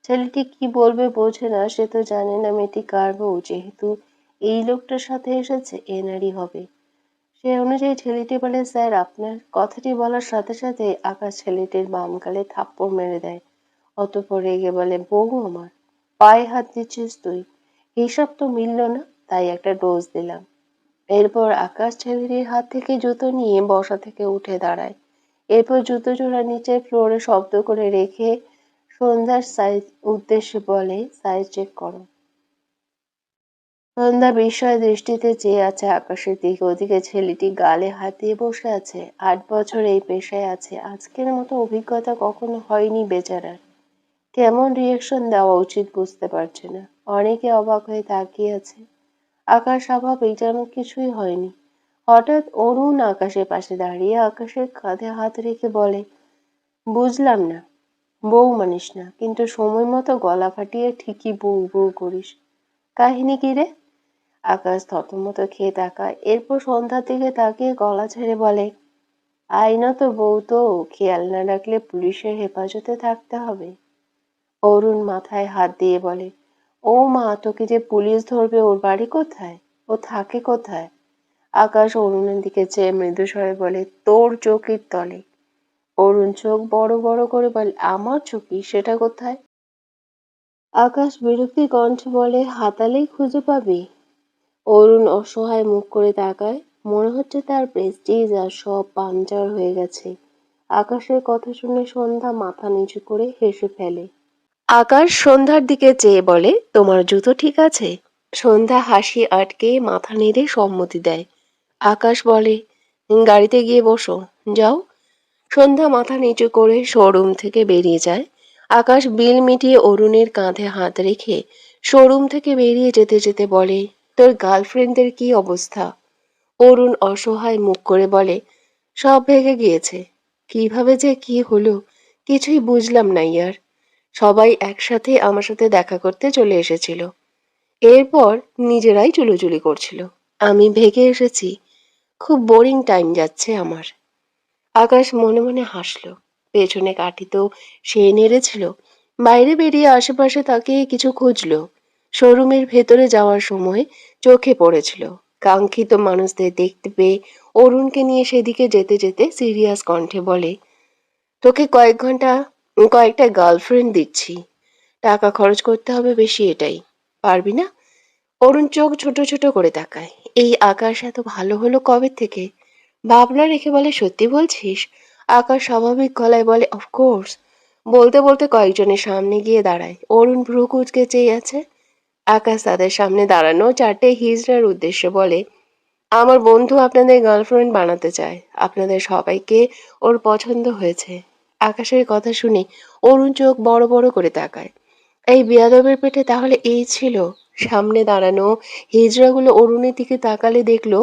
ছেলেটি কি বলবে বোঝে না। সে তো জানে না মেয়েটি কার বউ। যেহেতু এই লোকটার সাথে এসেছে, এনারই হবে। সে অনুযায়ী ছেলেটি বলে, স্যার আপনার। কথাটি বলার সাথে সাথে আকাশ ছেলেটির বাম গালে থাপ্পড় মেরে দেয়। অতঃপর রেগে বলে, বউ আমার, পায়ে হাত দিচ্ছিস তুই? হিসাব তো মিলল না, তাই একটা ডোজ দিলাম। এরপর আকাশ ছেলেটির হাত থেকে জুতো নিয়ে বসা থেকে উঠে দাঁড়ায়। এরপর জুতো জোড়া নিচে ফ্লোরে শব্দ করে রেখে সন্ধ্যার সাইজ উদ্দেশ্যে বলে, সাইজ চেক করো। সন্ধ্যা বিস্ময় দৃষ্টিতে চেয়ে আছে আকাশের দিকে। ওদিকে ছেলেটি গালে হাত দিয়ে বসে আছে। 8 বছর এই পেশায় আছে, আজকের মতো অভিজ্ঞতা কখনো হয়নি বেচারার। কেমন রিয়াকশন দেওয়া উচিত বুঝতে পারছে না। অনেকে অবাক হয়ে তাকিয়ে আছে। আকাশ স্বাভাবিক যেন কিছুই হয়নি। হঠাৎ অরুণ আকাশের পাশে দাঁড়িয়ে আকাশের কাঁধে হাত রেখে বলে, বুঝলাম না, বউ মানিস না, কিন্তু সময় মতো গলা ফাটিয়ে ঠিকই বউ বউ করিস। কাহিনী কি রে? আকাশ থতমত খেয়ে তাকায়। এরপর সন্ধ্যার দিকে তাকিয়ে গলা ছেড়ে বলে, আইনত বউ তো, খেয়াল না রাখলে পুলিশের হেফাজতে থাকতে হবে। অরুণ মাথায় হাত দিয়ে বলে, ও মা, তোকে যে পুলিশ ধরবে ওর বাড়ি কোথায়? ও থাকে কোথায়? আকাশ অরুণের দিকে চেয়ে মৃদু স্বরে বলে, তোর চৌকির তলে। অরুণ চোখ বড় বড় করে বলে, আমার চৌকি? সেটা কোথায়? আকাশ বিরক্তি কণ্ঠে বলে, হাতালেই খুঁজে পাবি। অরুণ অসহায় মুখ করে তাকায়। মনে হচ্ছে তার প্রেস্টিজ আর সব পাঞ্চার হয়ে গেছে। আকাশের কথা শুনে সন্ধ্যা মাথা নিচু করে হেসে ফেলে। আকাশ সন্ধ্যার দিকে চেয়ে বলে, তোমার জুতো ঠিক আছে? সন্ধ্যা হাসি আটকে মাথা নেড়ে সম্মতি দেয়। আকাশ বলে, গাড়িতে গিয়ে বসো, যাও। সন্ধ্যা মাথা নিচু করে শোরুম থেকে বেরিয়ে যায়। আকাশ বিল মিটিয়ে অরুণের কাঁধে হাত রেখে শোরুম থেকে বেরিয়ে যেতে যেতে বলে, তোর গার্লফ্রেন্ডের কি অবস্থা? অরুণ অসহায় মুখ করে বলে, সব ভেঙে গিয়েছে। কিভাবে যে কি হলো কিছুই বুঝলাম না ইয়ার। সবাই একসাথে আমার সাথে দেখা করতে চলে এসেছিল, এরপর নিজেরাই চুলোচুলি করছিল। আমি ভেগে এসেছি। খুব বোরিং টাইম যাচ্ছে আমার। আকাশ মনে মনে হাসল। পেছনে কাঠি তো সে নেড়েছিল। বাইরে বেরিয়ে আশেপাশে তাকিয়ে কিছু খুঁজল। শোরুমের ভেতরে যাওয়ার সময় চোখে পড়েছিল কাঙ্ক্ষিত মানুষদের দেখতে পেয়ে অরুণকে নিয়ে সেদিকে যেতে যেতে সিরিয়াস কণ্ঠে বলে, তোকে কয়েকটা গার্লফ্রেন্ড দিচ্ছি। টাকা খরচ করতে হবে বেশি, এটাই। পারবি না? অরুণ চোখ ছোট ছোট করে তাকায়। এই আকাশ এত ভালো হলো কবে থেকে? ভাবনা রেখে বলে, সত্যি বলছিস? আকাশ স্বাভাবিক গলায় বলে, অফকোর্স। বলতে বলতে কয়েকজনের সামনে গিয়ে দাঁড়ায়। অরুণ ভ্রু কুঁচকে চেয়ে আছে। আকাশ তাদের সামনে দাঁড়ানো চারটে হিজড়ার উদ্দেশ্যে বলে, আমার বন্ধু আপনাদের গার্লফ্রেন্ড বানাতে চায়। আপনাদের সবাইকে ওর পছন্দ হয়েছে। আকাশের কথা শুনে অরুণ চোখ বড় বড় করে তাকায়। এই বেয়াদবের পেটে তাহলে এই ছিল? সামনে দাঁড়ানো হিজড়াগুলো অরুণের দিকে তাকালে দেখলো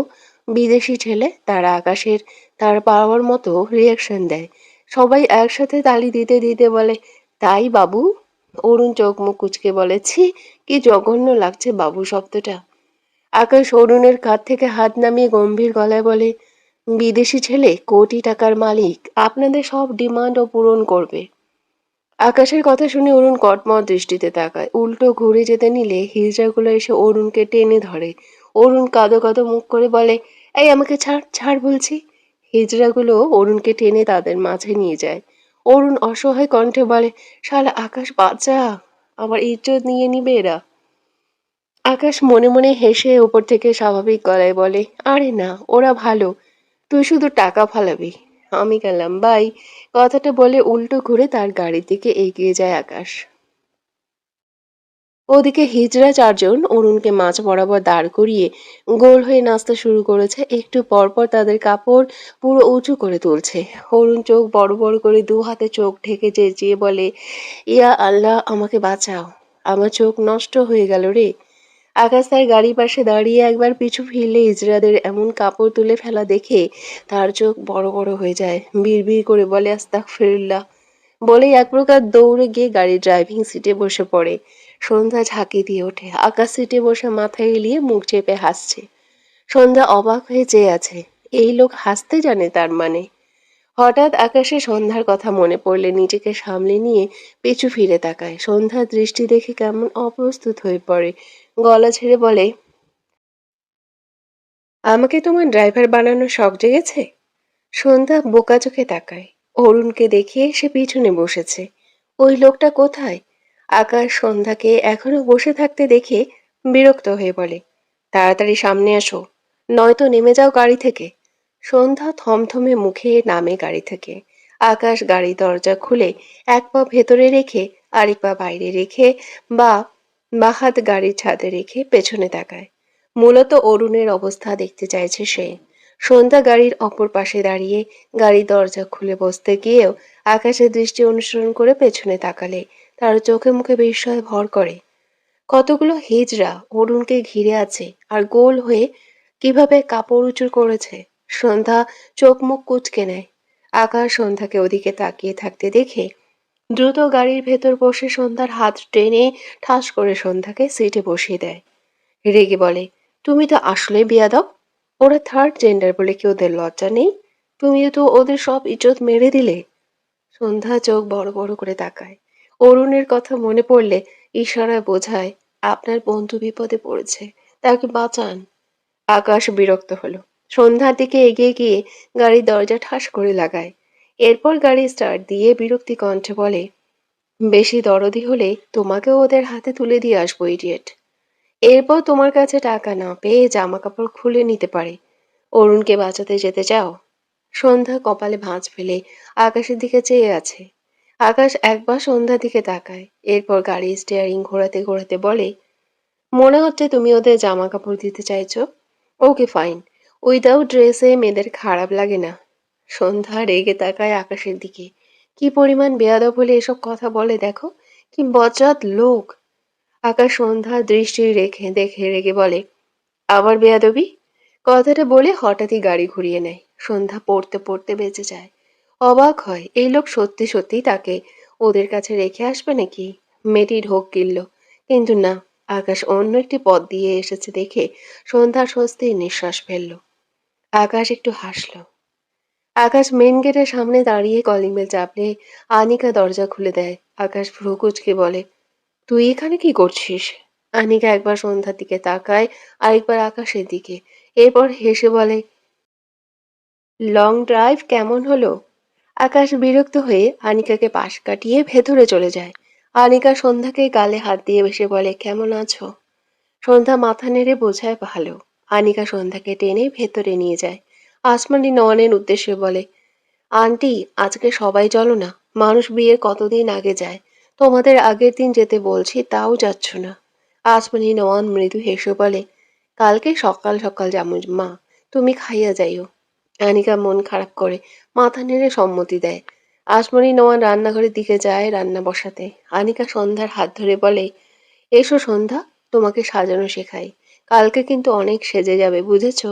বিদেশি ছেলে। তারা আকাশের তার পাওয়ার মতো রিয়াকশন দেয়। সবাই একসাথে তালি দিতে দিতে বলে, তাই বাবু? অরুণ চোখ মুখ কুচকে বলে, ছি, কি জঘন্য লাগছে বাবু শব্দটা। আকাশ অরুণের কাঁধ থেকে হাত নামিয়ে গম্ভীর গলায় বলে, বিদেশি ছেলে, কোটি টাকার মালিক, আপনাদের সব ডিমান্ডও পূরণ করবে। আকাশের কথা শুনে অরুণ কটমট দৃষ্টিতে তাকায়। উল্টো ঘুরে যেতে নিলে হিজড়াগুলো এসে অরুণকে টেনে ধরে। অরুণ কাঁদো কাঁদো মুখ করে বলে, এই আমাকে ছাড়, ছাড় বলছি। হিজড়াগুলো অরুণকে টেনে তাদের মাঝে নিয়ে যায়। অরুণ অসহায় কণ্ঠে বলে, শালা আকাশ, বাঁচা, আমার ইজ্জত নিয়ে নিবে এরা। আকাশ মনে মনে হেসে উপর থেকে স্বাভাবিক গলায় বলে, আরে না, ওরা ভালো, তুই শুধু টাকা ফালাবি। আমি গেলাম, বাই। কথাটা বলে উল্টো ঘুরে তার গাড়ির দিকে এগিয়ে যায় আকাশ। ওদিকে হিজড়া চারজন অরুণকে মাঝ বরাবর দাঁড় করিয়ে গোল হয়ে নাচতে শুরু করেছে। একটু পরপর তাদের কাপড় পুরো উঁচু করে তুলছে। অরুণ চোখ বড় বড় করে দু হাতে চোখ ঢেকে চেঁচিয়ে বলে, ইয়া আল্লাহ, আমাকে বাঁচাও, আমার চোখ নষ্ট হয়ে গেল রে। আকাশ তার গাড়ির পাশে দাঁড়িয়ে একবার পিছু ফিরলে ইজরাদের এমন কাপড় তুলে ফেলা দেখে তার চোখ বড় বড় হয়ে যায়। বিড়বিড় করে বলে, আস্তাগফিরুল্লাহ, বলেই এক প্রকার দৌড়ে গিয়ে গাড়ির ড্রাইভিং সিটে বসে পড়ে। সন্ধ্যা ঝাঁকি দিয়ে ওঠে। আকাশ সিটে বসে মাথা এলিয়ে মুখ চেপে হাসছে। সন্ধ্যা অবাক হয়ে চেয়ে আছে। এই লোক হাসতে জানে তার মানে। হঠাৎ আকাশে সন্ধ্যার কথা মনে পড়লে নিজেকে সামলে নিয়ে পিছু ফিরে তাকায়। সন্ধ্যার দৃষ্টি দেখে কেমন অপ্রস্তুত হয়ে পড়ে। গলা ছেড়ে বলে, আমাকে তোমার ড্রাইভার বানানোর শখ জেগেছে? সন্ধ্যা বোকা চোখে তাকায়। অরুণকে দেখে সে পিছনে বসেছে। ওই লোকটা কোথায়? আকাশ সন্ধ্যাকে এখনো বসে থাকতে দেখে বিরক্ত হয়ে বলে, তাড়াতাড়ি সামনে আসো, নয়তো নেমে যাও গাড়ি থেকে। সন্ধ্যা থমথমে মুখে নামে গাড়ি থেকে। আকাশ গাড়ি দরজা খুলে এক পা ভেতরে রেখে আরেক পা বাইরে রেখে বা বাহাত গাড়ির ছাদে রেখে পেছনে তাকায়। মূলত অরুণের অবস্থা দেখতে চাইছে সে। সন্ধ্যা গাড়ির অপর পাশে দাঁড়িয়ে গাড়ির দরজা খুলে বসতে গিয়েও আকাশের দৃষ্টি অনুসরণ করে পেছনে তাকালে তার চোখে মুখে বিস্ময় ভর করে। কতগুলো হিজড়া অরুণকে ঘিরে আছে আর গোল হয়ে কিভাবে কাপড় উঁচু করেছে। সন্ধ্যা চোখ মুখ কুঁচকে নেয়। আকাশ সন্ধ্যাকে ওদিকে তাকিয়ে থাকতে দেখে দ্রুত গাড়ির ভেতর বসে সন্ধ্যার হাত টেনে ঠাস করে সন্ধ্যাকে সিটে বসিয়ে দেয়। রেগে বলে, তুমি তো আসলে বেয়াদব। ওরা থার্ড জেন্ডার বলে কি ওদের লজ্জা নেই? তুমি তো ওদের সব ইজ্জত মেরে দিলে। সন্ধ্যা চোখ বড় বড় করে তাকায়। অরুণের কথা মনে পড়লে ইশারায় বোঝায়, আপনার বন্ধু বিপদে পড়েছে, তাকে বাঁচান। আকাশ বিরক্ত হলো। সন্ধ্যার দিকে এগিয়ে গিয়ে গাড়ির দরজা ঠাস করে লাগায়। এরপর গাড়ি স্টার্ট দিয়ে বিরক্তি কণ্ঠে বলে, বেশি দরদি হলে তোমাকেও ওদের হাতে তুলে দিয়ে আসবো, ইডিয়েট। এরপর তোমার কাছে টাকা না পেয়ে জামা কাপড় খুলে নিতে পারে। অরুণকে বাঁচাতে যেতে চাও? সন্ধ্যা কপালে ভাঁজ ফেলে আকাশের দিকে চেয়ে আছে। আকাশ একবার সন্ধ্যার দিকে তাকায়। এরপর গাড়ি স্টিয়ারিং ঘোরাতে ঘোরাতে বলে, মনে হচ্ছে তুমি ওদের জামা কাপড় দিতে চাইছো। ওকে ফাইন, উইদাউট ড্রেসে মেয়েদের খারাপ লাগে না। সন্ধ্যা রেগে তাকায় আকাশের দিকে। কি পরিমাণ বেয়াদব হলে এসব কথা বলে দেখো, কি বজ্জাত লোক। আকাশ সন্ধ্যার দৃষ্টি রেখে দেখে রেগে বলে, আবার বেয়াদবি? কথাটা বলে হঠাৎই গাড়ি ঘুরিয়ে নেয়। সন্ধ্যা পড়তে পড়তে বেঁচে যায়। অবাক হয়, এই লোক সত্যি সত্যি তাকে ওদের কাছে রেখে আসবে নাকি। মেয়েটি ঢোক গিলল, কিন্তু না, আকাশ অন্য একটি পথ দিয়ে এসেছে দেখে সন্ধ্যা স্বস্তির নিঃশ্বাস ফেলল। আকাশ একটু হাসল। আকাশ মেন গেটের সামনে দাঁড়িয়ে কলিং বেল চাপলে আনিকা দরজা খুলে দেয়। আকাশ ভ্রু কুঁচকে বলে, তুই এখানে কি করছিস? আনিকা একবার সন্ধ্যার দিকে তাকায়, আরেকবার আকাশের দিকে। এরপর হেসে বলে, লং ড্রাইভ কেমন হলো? আকাশ বিরক্ত হয়ে আনিকাকে পাশ কাটিয়ে ভেতরে চলে যায়। আনিকা সন্ধ্যাকে গালে হাত দিয়ে বসে বলে, কেমন আছো? সন্ধ্যা মাথা নেড়ে বোঝায়, ভালো। আনিকা সন্ধ্যাকে টেনে ভেতরে নিয়ে যায়। আসমানি নয়নের উদ্দেশ্যে বলে, আন্টি, আজকে সবাই চলো না। মানুষ বিয়ের কতদিন আগে যায়। তোমাদের আগের দিন যেতে বলছি, তাও যাচ্ছ না। আসমানি নয়ন মৃদু হেসে বলে, কালকে সকাল সকাল যামু মা, তুমি খাইয়া যাইও। আনিকা মন খারাপ করে মাথা নেড়ে সম্মতি দেয়। আসমনি নওয়ান রান্নাঘরের দিকে যায় রান্না বসাতে। আনিকা সন্ধ্যার হাত ধরে বলে, এসো সন্ধ্যা, তোমাকে সাজানো শেখাই। কালকে কিন্তু অনেক সেজে যাবে, বুঝেছো?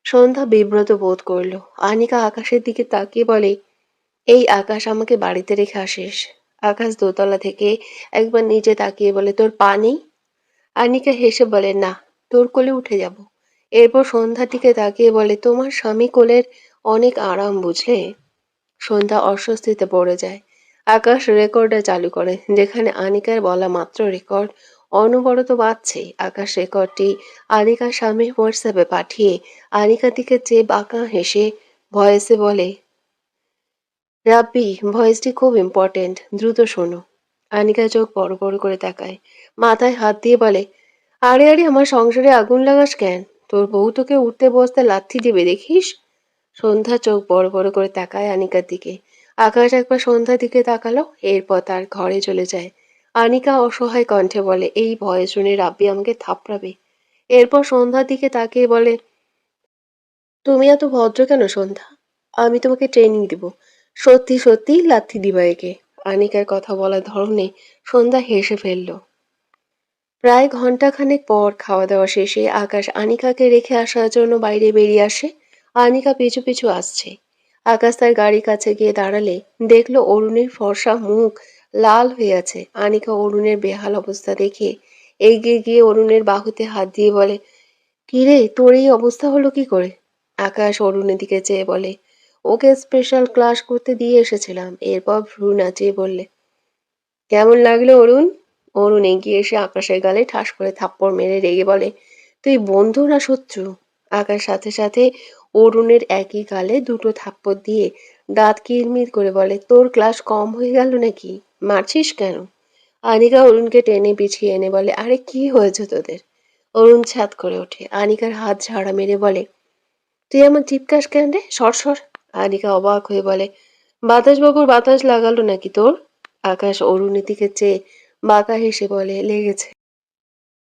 সন্ধ্যা বিব্রত বোধ করলো। আনিকা আকাশের দিকে তাকিয়ে বলে, এই আকাশ আমাকে বাড়িতে রেখে আসিস? আকাশ দোতলা থেকে একবার নিচে তাকিয়ে বলে, তোর পা নেই? আনিকা হেসে বলে, না, তোর কোলে উঠে যাব। এরপর সন্ধ্যার দিকে তাকিয়ে বলে, তোমার স্বামী কোলের অনেক আরাম, বুঝলে? সন্ধ্যা অস্বস্তিতে পড়ে যায়। আকাশ রেকর্ডার চালু করে, যেখানে আনিকার বলা মাত্র রেকর্ড অনবরত বাজছে। আকাশ রেকর্ডটি আনিকার স্বামীর হোয়াটসঅ্যাপে পাঠিয়ে আনিকার দিকে চেয়ে বাঁকা হেসে ভয়েসে বলে, রাব্বি, ভয়েসটি খুব ইম্পর্টেন্ট, দ্রুত শোনো। আনিকা চোখ বড় বড় করে তাকায়, মাথায় হাত দিয়ে বলে, আরে আরে, আমার সংসারে আগুন লাগাস কেন? তোর বউ তোকে উঠতে বসতে লাথি দিবে, দেখিস। সন্ধ্যা চোখ বড় বড় করে তাকায় আনিকার দিকে। আকাশ একবার সন্ধ্যার দিকে তাকালো, এরপর তার ঘরে চলে যায়। আনিকা অসহায় কণ্ঠে বলে, এই ভয় শুনে রাব্বি আমাকে থাপড়াবে। এরপর সন্ধ্যার দিকে তাকিয়ে বলে, তুমি এত ভদ্র কেন সন্ধ্যা? আমি তোমাকে ট্রেনিং দিব। সত্যি সত্যি লাথি দিবা একে। আনিকার কথা বলার ধরনে সন্ধ্যা হেসে ফেলল। প্রায় ঘন্টাখানেক পর খাওয়া দাওয়া শেষে আকাশ আনিকাকে রেখে আসার জন্য বাইরে বেরিয়ে আসে। আনিকা পিছু পিছু আসছে। আকাশ তার গাড়ির কাছে গিয়ে দাঁড়ালে দেখলো অরুণের ফর্সা মুখ লাল হয়ে আছে। আনিকা অরুণের বেহাল অবস্থা দেখে এগিয়ে গিয়ে অরুণের বাহুতে হাত দিয়ে বলে, কিরে, তোর এই অবস্থা হলো কি করে? আকাশ অরুণের দিকে চেয়ে বলে, ওকে স্পেশাল ক্লাস করতে দিয়ে এসেছিলাম। এরপর ভ্রু নাচিয়ে বললে, কেমন লাগলো অরুণ? অরুণ এগিয়ে এসে আকাশের গালে ঠাস করে থাপ্পড় মেরে রেগে বলে, তুই বন্ধু না শত্রু? আকাশ সাথে সাথে অরুণের একই গালে দুটো থাপ্পড় দিয়ে দাঁত কিরমির করে বলে, তোর ক্লাস কম হয়ে গেল নাকি? মারছিস কেন? আনিকা অরুণকে টেনে পিছিয়ে এনে বলে, আরে কি হয়েছে তোদের? অরুণ ছাদ করে ওঠে। আনিকার হাত ঝাড়া মেরে বলে, তুই আমার চিৎকাস কেন রে? সর সর। আনিকা অবাক হয়ে বলে, বাতাস বাবুর বাতাস লাগালো নাকি তোর? আকাশ অরুণের দিকে চেয়ে বাঁকা হেসে বলে, লেগেছে।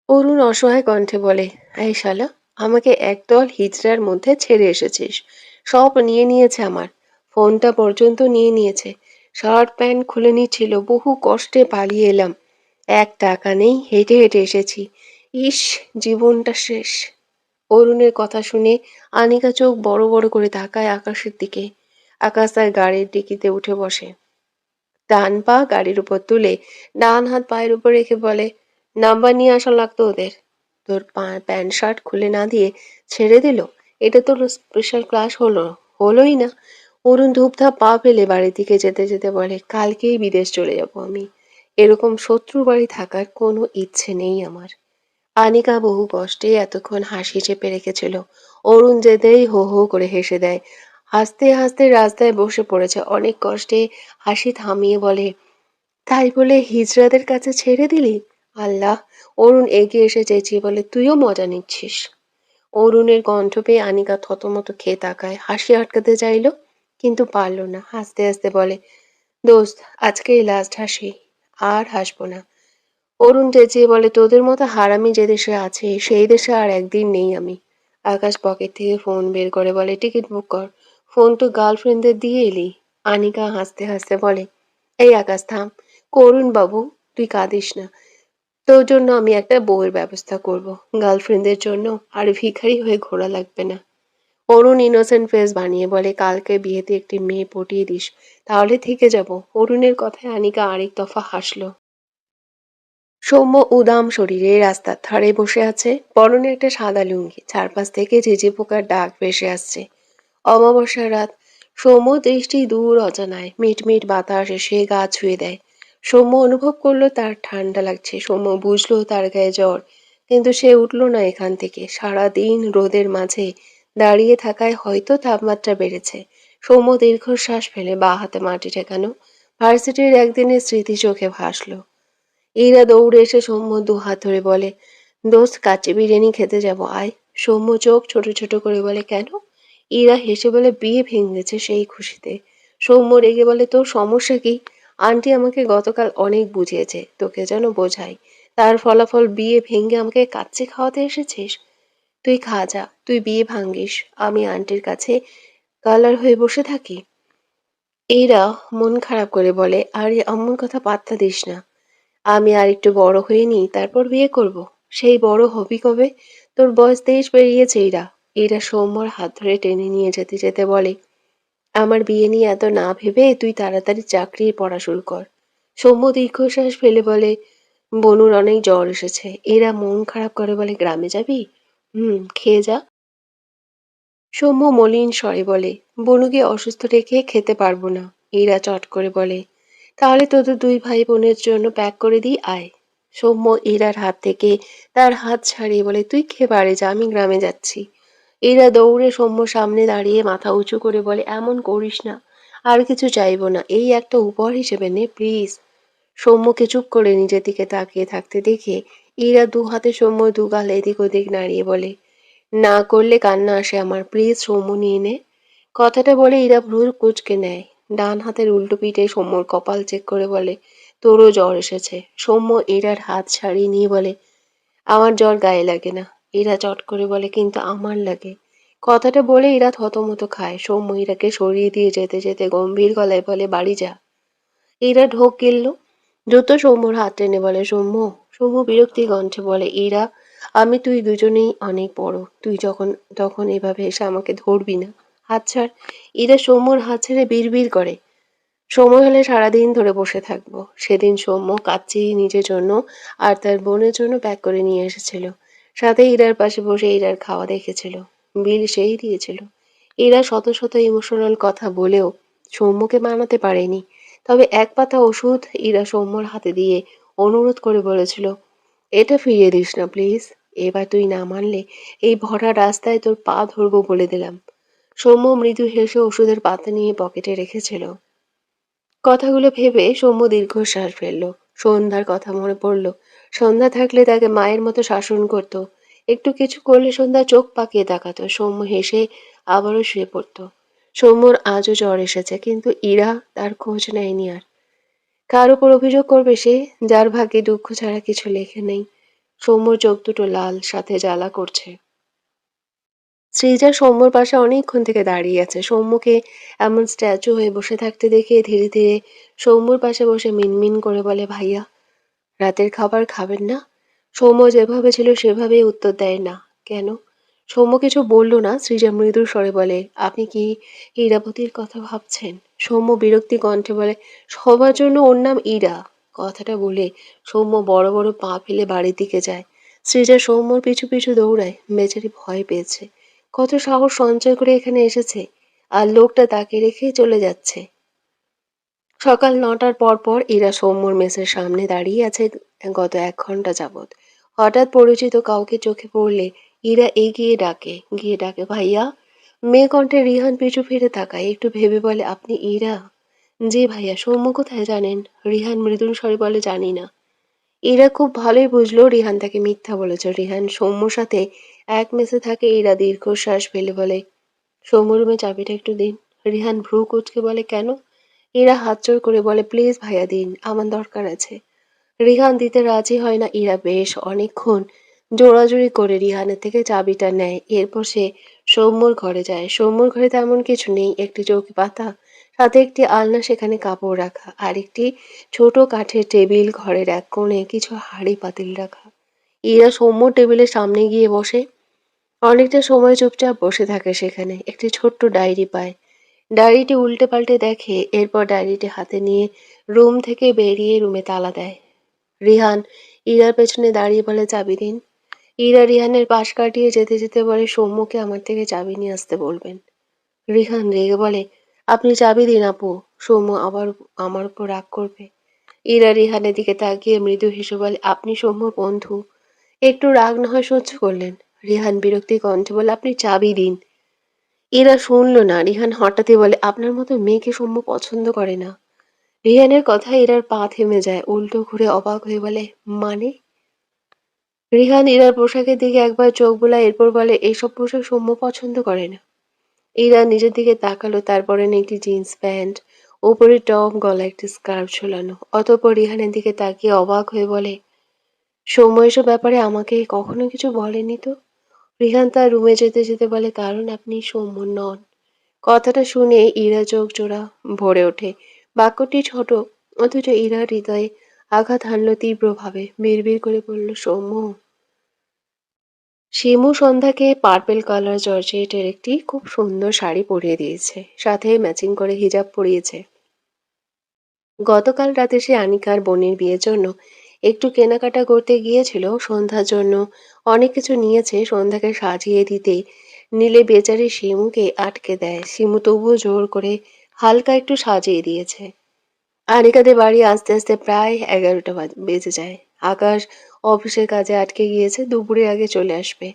অরুণ অসহায় কণ্ঠে বলে, এই শালা, আমাকে একদল হিজড়ার মধ্যে ছেড়ে এসেছিস। সব নিয়ে নিয়েছে আমার। ফোনটা পর্যন্ত নিয়ে নিয়েছে। শার্ট প্যান্ট খুলে নিচ্ছিল, বহু কষ্টে পালিয়ে এলাম। এক টাকা নেই, হেঁটে হেঁটে এসেছি। ইস, জীবনটা শেষ। অরুণের কথা শুনে আনিকা চোখ বড় বড় করে তাকায় আকাশের দিকে। আকাশ তার গাড়ির ডিকিতে উঠে বসে। ডান পা গাড়ির উপর তুলে ডান হাত পায়ের উপর রেখে বলে, নাম্বার নিয়ে আসা লাগতো ওদের। তোর প্যান্ট শার্ট খুলে না দিয়ে ছেড়ে দিল? এটা তোর স্পেশাল ক্লাস হলো? হলোই না। অরুণ ধূপধাপ পা ফেলে বাড়ির দিকে যেতে যেতে বলে, কালকেই বিদেশ চলে যাব আমি। এরকম শত্রু বাড়ি থাকার কোনো ইচ্ছে নেই আমার। আনিকা বহু কষ্টে এতক্ষণ হাসি চেপে রেখেছিল। অরুণ যেতেই হো হো করে হেসে দেয়। হাসতে হাসতে রাস্তায় বসে পড়েছে। অনেক কষ্টে হাসি থামিয়ে বলে, তাই বলে হিজড়াদের কাছে ছেড়ে দিলি? আল্লাহ। অরুণ এগিয়ে এসে চেঁচিয়ে বলে, তুইও মজা নিচ্ছিস? অরুণের কণ্ঠ পেয়ে আনিকা থতমত খেয়ে তাকায়। হাসি আটকাতে চাইল, কিন্তু পারল না। হাসতে হাসতে বলে, দোস্ত, আজকেই লাস্ট হাসি, আর হাসবো না। অরুণ চেঁচিয়ে বলে, তোদের মতো হারামি যে দেশে আছে সেই দেশে আর একদিন নেই আমি। আকাশ পকেট থেকে ফোন বের করে বলে, টিকিট বুক কর। ফোন তো গার্লফ্রেন্ডদের দিয়ে এলি। আনিকা হাসতে হাসতে বলে, এই আকাশ থাম। করুণ বাবু, তুই কাঁদিস না। তোর জন্য আমি একটা বউয়ের ব্যবস্থা করব। গার্লফ্রেন্ডদের জন্য আর ভিখারি হয়ে ঘোরা লাগবে না। অরুণ ইনোসেন্ট ফেস বানিয়ে বলে, কালকে বিয়েতে একটি মেয়ে পটিয়ে দিস, তাহলে থেকে যাব। অরুণের কথায় আনিকা আরেক দফা হাসলো। সৌম্য উদাম শরীরে রাস্তার ধারে বসে আছে, পরনে একটা সাদা লুঙ্গি। চারপাশ থেকে ঝিঝি পোকার ডাক ভেসে আসছে। অমাবস্যার রাত, সৌম্য দৃষ্টি দূর অজানায়, মিটমিট বাতাস এসে গা ছুঁয়ে দেয়। সৌম্য অনুভব করলো তার ঠান্ডা লাগছে, সৌম্য বুঝলো তার গায়ে জ্বর। কিন্তু সে উঠল না এখান থেকে। সারাদিন রোদের মাঝে দাঁড়িয়ে থাকায় হয়তো তাপমাত্রা বেড়েছে। সৌম্য দীর্ঘশ্বাস ফেলে বা হাতে মাটি ঠেকানো ভার্সিটির একদিনের স্মৃতি চোখে ভাসলো। ইরা দৌড়ে এসে সৌম্য দু হাত ধরে বলে, দোস্ত কাচ্চি বিরিয়ানি খেতে যাব আয়। সৌম্য চোখ ছোট ছোট করে বলে, কেন? ইরা হেসে বলে, বিয়ে ভেঙেছে সেই খুশিতে। সৌম্য রেগে বলে, তোর সমস্যা কি? আন্টি আমাকে গতকাল অনেক বুঝিয়েছে, তোকে যেন বোঝাই। তার ফলাফল বিয়ে ভেঙে আমাকে কাচ্চি খাওয়াতে এসেছিস? তুই খা যা, তুই বিয়ে ভাঙ্গিস, আমি আন্টির কাছে কালার হয়ে বসে থাকি? এরা মন খারাপ করে বলে, আরে আম্মুর কথা পাত্তা দিস না। আমি আর একটু বড় হয়ে নিই, তারপর বিয়ে করব। সেই বড় হবি কবে? তোর বয়স 23 পেরিয়েছে। এরা এরা সৌম্যর হাত ধরে টেনে নিয়ে যেতে যেতে বলে, আমার বিয়ে নিয়ে এত না ভেবে তুই তাড়াতাড়ি চাকরির পড়া শুরু কর। সৌম্য দীর্ঘশ্বাস ফেলে বলে, বনুর অনেক জ্বর এসেছে। এরা মন খারাপ করে বলে, গ্রামে যাবি? খেয়ে যা। সৌম্য মলিন স্বরে বলে, বনুকে অসুস্থ রেখে খেতে পারবো না। এরা চট করে বলে, তাহলে তোদের দুই ভাই বোনের জন্য প্যাক করে দিই আয়। সৌম্য ইরার হাত থেকে তার হাত ছাড়িয়ে বলে, তুই খেয়ে বাড়ি যা, আমি গ্রামে যাচ্ছি। ইরা দৌড়ে সৌম্য সামনে দাঁড়িয়ে মাথা উঁচু করে বলে, এমন করিস না, আর কিছু চাইবো না, এই একটা উপহার হিসেবে নে প্লিজ। সৌম্যকে চুপ করে নিজের দিকে তাকিয়ে থাকতে দেখে ইরা দু হাতে সৌম্য দুগাল এদিক ওদিক নাড়িয়ে বলে, না করলে কান্না আসে আমার, প্লিজ সৌম্য নিয়ে নে। কথাটা বলে ইরা ভ্রু কুঁচকে নেয়। ডান হাতের উল্টো পিঠে সৌম্যর কপাল চেক করে বলে, তোরও জ্বর এসেছে। সৌম্য ইরার হাত ছাড়িয়ে নিয়ে বলে, আমার জ্বর গায়ে লাগে না। ইরা চট করে বলে, কিন্তু আমার লাগে। কথাটা বলে ইরা থতমত খায়। সৌম্য ইরাকে সরিয়ে দিয়ে যেতে যেতে গম্ভীর গলায় বলে, বাড়ি যা। ইরা ঢোক গিলল। দ্রুত সৌম্যর হাত টেনে বলে, সৌম্য। সৌম্য বিরক্তি কণ্ঠে বলে, ইরা, আমি তুই দুজনেই অনেক বড়, তুই যখন তখন এভাবে এসে আমাকে ধরবি না। হাত ছাড়। ইরা সৌম্যর হাত ছেড়ে বিড়বিড় করে, সময় হলে সারাদিন ধরে বসে থাকবো। সেদিন সৌম্য কাচ্চি নিজের জন্য আর তার বোনের জন্য প্যাক করে নিয়ে এসেছিল। সাথে ইরার পাশে বসে ইরার খাওয়া দেখেছিল। বিল সেই দিয়েছিল। ইরা শত শত ইমোশনাল কথা বলেও সৌম্যকে মানাতে পারেনি। তবে এক পাতা ওষুধ ইরা সৌম্যর হাতে দিয়ে অনুরোধ করে বলেছিল, এটা ফিরিয়ে দিস না প্লিজ। এবার তুই না মানলে এই ভরা রাস্তায় তোর পা ধরবো বলে দিলাম। সৌম্য মৃদু হেসে ওষুধের পাতা নিয়ে পকেটে রেখেছিল। কথাগুলো ভেবে সৌম্য দীর্ঘশ্বাস ফেলল। সন্ধ্যার কথা মনে পড়ল। সন্ধ্যা থাকলে তাকে মায়ের মতো শাসন করত। একটু কিছু করলে সন্ধ্যা চোখ পাকিয়ে তাকাতো। সৌম্য হেসে আবারও শুয়ে পড়ত। সৌম্যর আজও জ্বর এসেছে, কিন্তু ইরা তার খোঁজ নেয়নি আর। কার উপর অভিযোগ করবে সে, যার ভাগ্যে দুঃখ ছাড়া কিছু লেখে নেই? সৌম্যর চোখ দুটো লাল, সাথে জ্বালা করছে। শ্রীজা সৌম্যর পাশে অনেকক্ষণ থেকে দাঁড়িয়ে আছে। সৌম্যকে এমন স্ট্যাচু হয়ে বসে থাকতে দেখে ধীরে ধীরে সৌম্যর পাশে বসে মিনমিন করে বলে, ভাইয়া, রাতের খাবার খাবেন না? সৌম্য যেভাবে ছিল সেভাবেই উত্তর দেয়, না। কেন? সৌম্য কিছু বলল না। সৃজা মৃদু স্বরে বলে, আপনি কি ইরাবতীর কথা ভাবছেন? সৌম্য বিরক্তি কণ্ঠে বলে, সবার জন্য ওর নাম ইরা। কথাটা বলে সৌম্য বড় বড় পা ফেলে বাড়ির দিকে যায়। সৃজা সৌম্যর পিছু পিছু দৌড়ায়। বেচারি ভয় পেয়েছে। কত সাহস সঞ্চয় করে এখানে এসেছে, আর লোকটা তাকে রেখেই চলে যাচ্ছে। সকাল ৯টার পর ইরা সৌম্যর মেসের সামনে দাঁড়িয়ে আছে গত ১ ঘন্টা যাবৎ। হঠাৎ পরিচিত কাউকে চোখে পড়লে ইরা এগিয়ে গিয়ে ডাকে, ভাইয়া। মেয়ে কণ্ঠে রিহান পিছু ফিরে তাকায়, একটু ভেবে বলে, আপনি ইরা? জি ভাইয়া। সৌম্য কোথায় জানেন? রিহান মৃদুল স্বরে বলে, জানি না। ইরা খুব ভালোই বুঝলো রিহান তাকে মিথ্যা বলেছে। রিহান সৌম্যর সাথে এক মেসে থাকে। ইরা দীর্ঘশ্বাস ফেলে বলে, সৌম্য রুমে চাবিটা একটু দিন। রিহান ভ্রু কুঁচকে বলে, কেন? ইরা হাত জোড় করে বলে, প্লিজ ভাইয়া দিন, আমার দরকার আছে। রিহান দিতে রাজি হয় না। ইরা বেশ অনেকক্ষণ জোরাজুরি করে রিহানের থেকে চাবিটা নেয়। এরপর সে সৌম্যর ঘরে যায়। সৌম্যর ঘরে তেমন কিছু নেই। একটি চৌকি পাতা, সাথে একটি আলনা, সেখানে কাপড় রাখা, আর একটি ছোট কাঠের টেবিল। ঘরের এক কোণে কিছু হাঁড়ি পাতিল রাখা। ইরা সৌম্যর টেবিলের সামনে গিয়ে বসে। অনেকটা সময় চুপচাপ বসে থাকে সেখানে। একটি ছোট্ট ডায়েরি পায়। ডায়েরিটি উল্টে পাল্টে দেখে, এরপর ডায়েরিটি হাতে নিয়ে রুম থেকে বেরিয়ে রুমে তালা দেয়। রিহান ইরার পেছনে দাঁড়িয়ে বলে, চাবি দিন। ইরা রিহানের পাশ কাটিয়ে যেতে যেতে বলে, সৌম্যকে আমার থেকে চাবি নিয়ে আসতে বলবেন। রিহান রেগে বলে, আপনি চাবি দিন আপু। সৌম্য আবার আমার উপর রাগ করবে। ইরা রিহানের দিকে তাকিয়ে মৃদু হেসে বলে, আপনি সৌম্যর বন্ধু, একটু রাগ না হয় সহ্য করলেন। রিহান বিরক্তি কণ্ঠে বলে, আপনি চাবি দিন। ইরা শুনল না। রিহান হঠাৎই বলে, আপনার মতো মেয়েকে সৌম্য পছন্দ করে না। রিহানের কথায় ইরার পা থেমে যায়। উল্টো ঘুরে অবাক হয়ে বলে, মানে? রিহান ইরার পোশাকের দিকে একবার চোখ বুলায়, এরপর বলে, এসব পোশাক সৌম্য পছন্দ করে না। ইরা নিজের দিকে তাকালো। তার পরনে একটি জিন্স প্যান্ট, উপরে টপ, গলায় একটি স্কার্ফ ঝোলানো। অতঃপর রিহানের দিকে তাকিয়ে অবাক হয়ে বলে, সৌম্য এসব ব্যাপারে আমাকে কখনো কিছু বলেনি তো। রিহান তার রুমে যেতে যেতে বলে, কারণ আপনি সৌম্য নন। কথাটা শুনে ইরা চোখ জোড়া ভরে ওঠে। বাক্যটি ছোট, অথচ ইরার হৃদয়ে আঘাত হানল তীব্রভাবে। বিড়বিড় করে বলল, সৌম্য। শিমু সন্ধ্যাকে পার্পেল কালার জর্জেটের একটি খুব সুন্দর শাড়ি পরিয়ে দিয়েছে, সাথে ম্যাচিং করে হিজাব পরিয়েছে। গতকাল রাতে সে আনিকার বোনের বিয়ের জন্য একটু কেনাকাটা করতে গিয়েছিল। সন্ধ্যার জন্য অনেক কিছু নিয়েছে। সন্ধ্যাকে সাজিয়ে দিতে নীলে বেচারি শিমুকে আটকে দেয়। শিমু তবুও জোর করে হালকা একটু সাজিয়ে দিয়েছে। আনিকাদের বাড়ি আসতে আসতে প্রায় 11টা বেজে যায়। আকাশ অফিসের কাজে আটকে গিয়েছে, দুপুরের আগে চলে আসবে।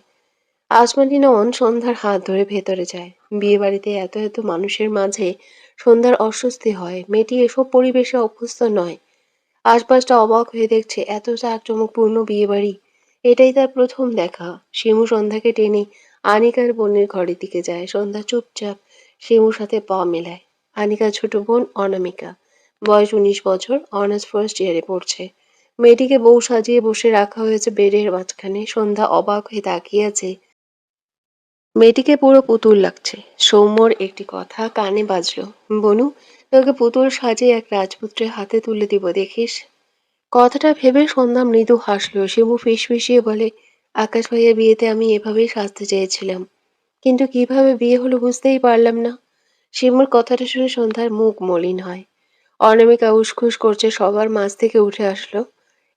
আসমানি নয়ন সন্ধ্যার হাত ধরে ভেতরে যায়। বিয়ে বাড়িতে এত এত মানুষের মাঝে সন্ধ্যার অস্বস্তি হয়। মেয়েটি এসব পরিবেশে অভ্যস্ত নয়। আশপাশটা অবাক হয়ে দেখছে, এত জাঁকজমকপূর্ণ বিয়ে বাড়ি। এটাই তার প্রথম দেখা। শিমু সন্ধ্যাকে টেনে আনিকার বোনের ঘরের দিকে যায়। সন্ধ্যা চুপচাপ শিমুর সাথে পা মেলায়। আনিকার ছোট বোন অনামিকা, বয়স 19 বছর, অনার্স ফার্স্ট ইয়ারে পড়ছে। মেয়েটিকে বউ সাজিয়ে বসে রাখা হয়েছে বেডের মাঝখানে। সন্ধ্যা অবাক হয়ে তাকিয়ে আছে। মেয়েটিকে পুরো পুতুল লাগছে। সৌম্যর একটি কথা কানে বাজলো, বনু, তোকে পুতুল সাজিয়ে এক রাজপুত্রের হাতে তুলে দিব, দেখিস। কথাটা ভেবে সন্ধ্যা মৃদু হাসল। শিমু ফিসফিসিয়ে বলে, আকাশ ভাইয়া বিয়েতে আমি এভাবেই সাজতে চেয়েছিলাম, কিন্তু কিভাবে বিয়ে হলো বুঝতেই পারলাম না। শিমুর কথাটা শুনে সন্ধ্যার মুখ মলিন হয়। অনামিকা উসখুস করছে সবার মাঝ থেকে উঠে আসলো।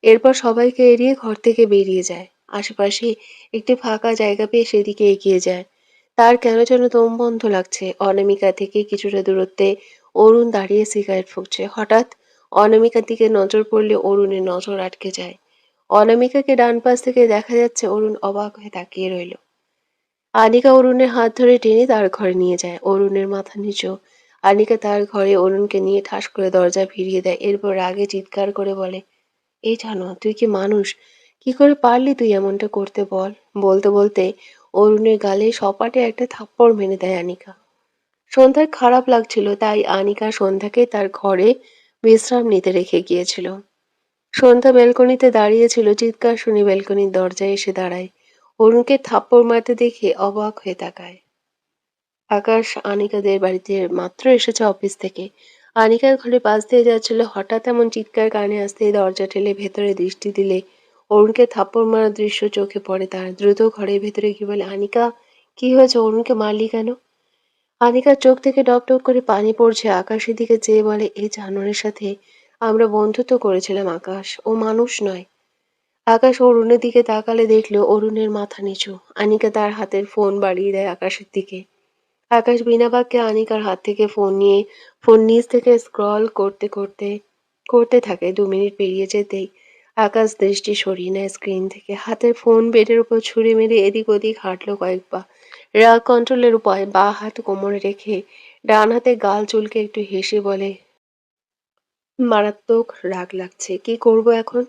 এরপর সবাইকে এড়িয়ে ঘর থেকে বেরিয়ে যায়। আশেপাশে একটি ফাঁকা জায়গা পেয়ে সেদিকে এগিয়ে যায়। তার কেন যেন দম বন্ধ লাগছে। অনামিকা থেকে কিছুটা দূরত্বে অরুণ দাঁড়িয়ে সিগারেট ফুঁকছে। হঠাৎ অনামিকার দিকে নজর পড়লে অরুণের নজর আটকে যায়। অনামিকাকে ডান পাশ থেকে দেখা যাচ্ছে। অরুণ অবাক হয়ে তাকিয়ে রইল। আনিকা অরুণের হাত ধরে টেনে তার ঘরে নিয়ে যায়। অরুণের মাথা নিচু। আনিকা তার ঘরে অরুণকে নিয়ে ঠাস করে দরজা ভিড়িয়ে দেয়। এরপর রাগে চিৎকার করে বলে, এই জানো তুই কি মানুষ? কি করে পারলি তুই এমনটা করতে বল? বলতে বলতে অরুণের গালে সপাটে একটা থাপ্পড় মেরে দেয় আনিকা। সন্ধ্যার খারাপ লাগছিল, তাই আনিকা সন্ধ্যাকে তার ঘরে বিশ্রাম নিতে রেখে গিয়েছিল। সন্ধ্যা ব্যালকনিতে দাঁড়িয়েছিল। চিৎকার শুনে ব্যালকনির দরজায় এসে দাঁড়ায়। অরুণকে থাপ্পড় মারতে দেখে অবাক হয়ে তাকায়। আকাশ আনিকাদের বাড়িতে মাত্র এসেছে অফিস থেকে। আনিকার ঘরে পাশ দিয়ে যাচ্ছিল। হঠাৎ এমন চিৎকার কানে আসতেই দরজা ঠেলে ভেতরে দৃষ্টি দিলে অরুণকে থাপ্পড় মারার দৃশ্য চোখে পড়ে তার। দ্রুত ঘরের ভেতরে গিয়ে বলে, আনিকা, কি হয়েছে? অরুণকে মারলি কেন? আনিকার চোখ থেকে টপ টপ করে পানি পড়ছে। আকাশের দিকে চেয়ে বলে, এই জানোয়ারের সাথে আমরা বন্ধুত্ব করেছিলাম আকাশ, ও মানুষ নয়। আকাশ অরুণের দিকে তাকালে দেখলো অরুণের মাথা নিচু। আনিকা তার হাতের ফোন বাড়িয়ে দেয় আকাশের দিকে। আকাশ বিনা বাক্যে আনিকার হাত থেকে ফোন নিয়ে ফোন নিচ থেকে স্ক্রল করতে করতে করতে থাকে। 2 মিনিট পেরিয়ে যেতেই আকাশ দৃষ্টি সরিয়ে নেয় স্ক্রিন থেকে। হাতের ফোন বেডের উপর ছুঁড়ে মেরে এদিক ওদিক হাঁটলো কয়েকবার। রাগ কন্ট্রোলের উপায় বা হাত কোমরে রেখে ডান হাতে গাল চুলকে একটু হেসে বলে, মারাত্মক রাগ লাগছে, কি করব এখন?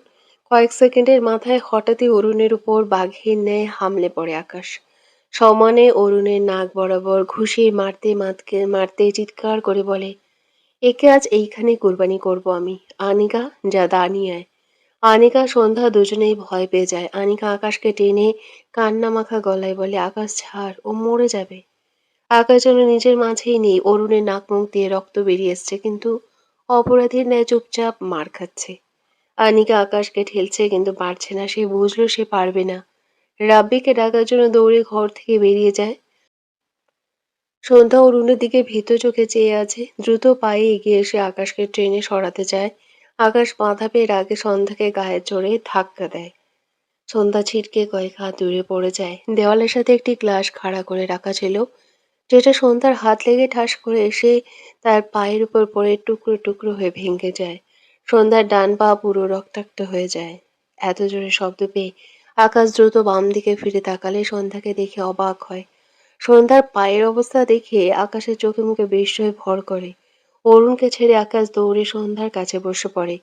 কয়েক সেকেন্ডের মাথায় হঠাৎই অরুণের উপর বাঘের ন্যায় হামলে পড়ে আকাশ। সমানে অরুণের নাক বরাবর ঘুষিয়ে মারতে মারতে মারতে চিৎকার করে বলে, একে আজ এইখানে কুরবানি করব আমি। আনিকা, যা দাঁড়িয়ে আয়। আনিকা সন্ধ্যা দুজনেই ভয় পেয়ে যায়। আনিকা আকাশকে টেনে কান্না মাখা গলায় বলে, আকাশ ছাড়, ও মরে যাবে। আকাশ যেন নিজের মাঝেই নেই। অরুণের নাক মুখ দিয়ে রক্ত বেরিয়ে এসছে, কিন্তু অপরাধীর ন্যায় চুপচাপ মার খাচ্ছে। আনিকা আকাশকে ঠেলছে, কিন্তু পারছে না। সে বুঝলো সে পারবে না। রাব্বিকে ডাকার জন্য দৌড়ে ঘর থেকে বেরিয়ে যায়। সন্ধ্যা অরুণের দিকে ভীত চোখে চেয়ে আছে। দ্রুত পায়ে এগিয়ে এসে আকাশকে ট্রেনে সরাতে চায়। আকাশ বাধা পেয়ে রাগে সন্ধ্যাকে গায়ে চড়ে ধাক্কা দেয়। সন্ধ্যা ছিটকে কয়েক হাত দূরে পড়ে যায়। দেওয়ালের সাথে একটি গ্লাস খাড়া করে রাখা ছিল, যেটা সন্ধ্যার হাত লেগে ঠাস করে এসে তার পায়ের উপর পড়ে টুকরো টুকরো হয়ে ভেঙে যায়। সন্ধ্যার ডান পা পুরো রক্তাক্ত হয়ে যায়। এত জোরে শব্দ পেয়ে আকাশ দ্রুত বাম দিকে ফিরে তাকালে সন্ধ্যাকে দেখে অবাক হয়। সন্ধ্যার পায়ের অবস্থা দেখে আকাশের চোখে মুখে বিস্ময় ভর করে। অরুণকে ছেড়ে আকাশ দৌড়ে সন্ধ্যার কাছে বসে পড়ে।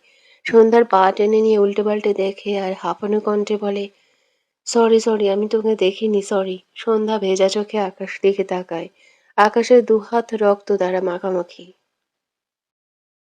সন্ধ্যার পা টেনে নিয়ে উল্টে পাল্টে দেখে আর হাঁপানো কণ্ঠে বলে, সরি, সরি, আমি তোকে দেখিনি, সরি। সন্ধ্যা ভেজা চোখে আকাশ দিকে তাকায়। আকাশের দুহাত রক্ত দ্বারা মাখামাখি।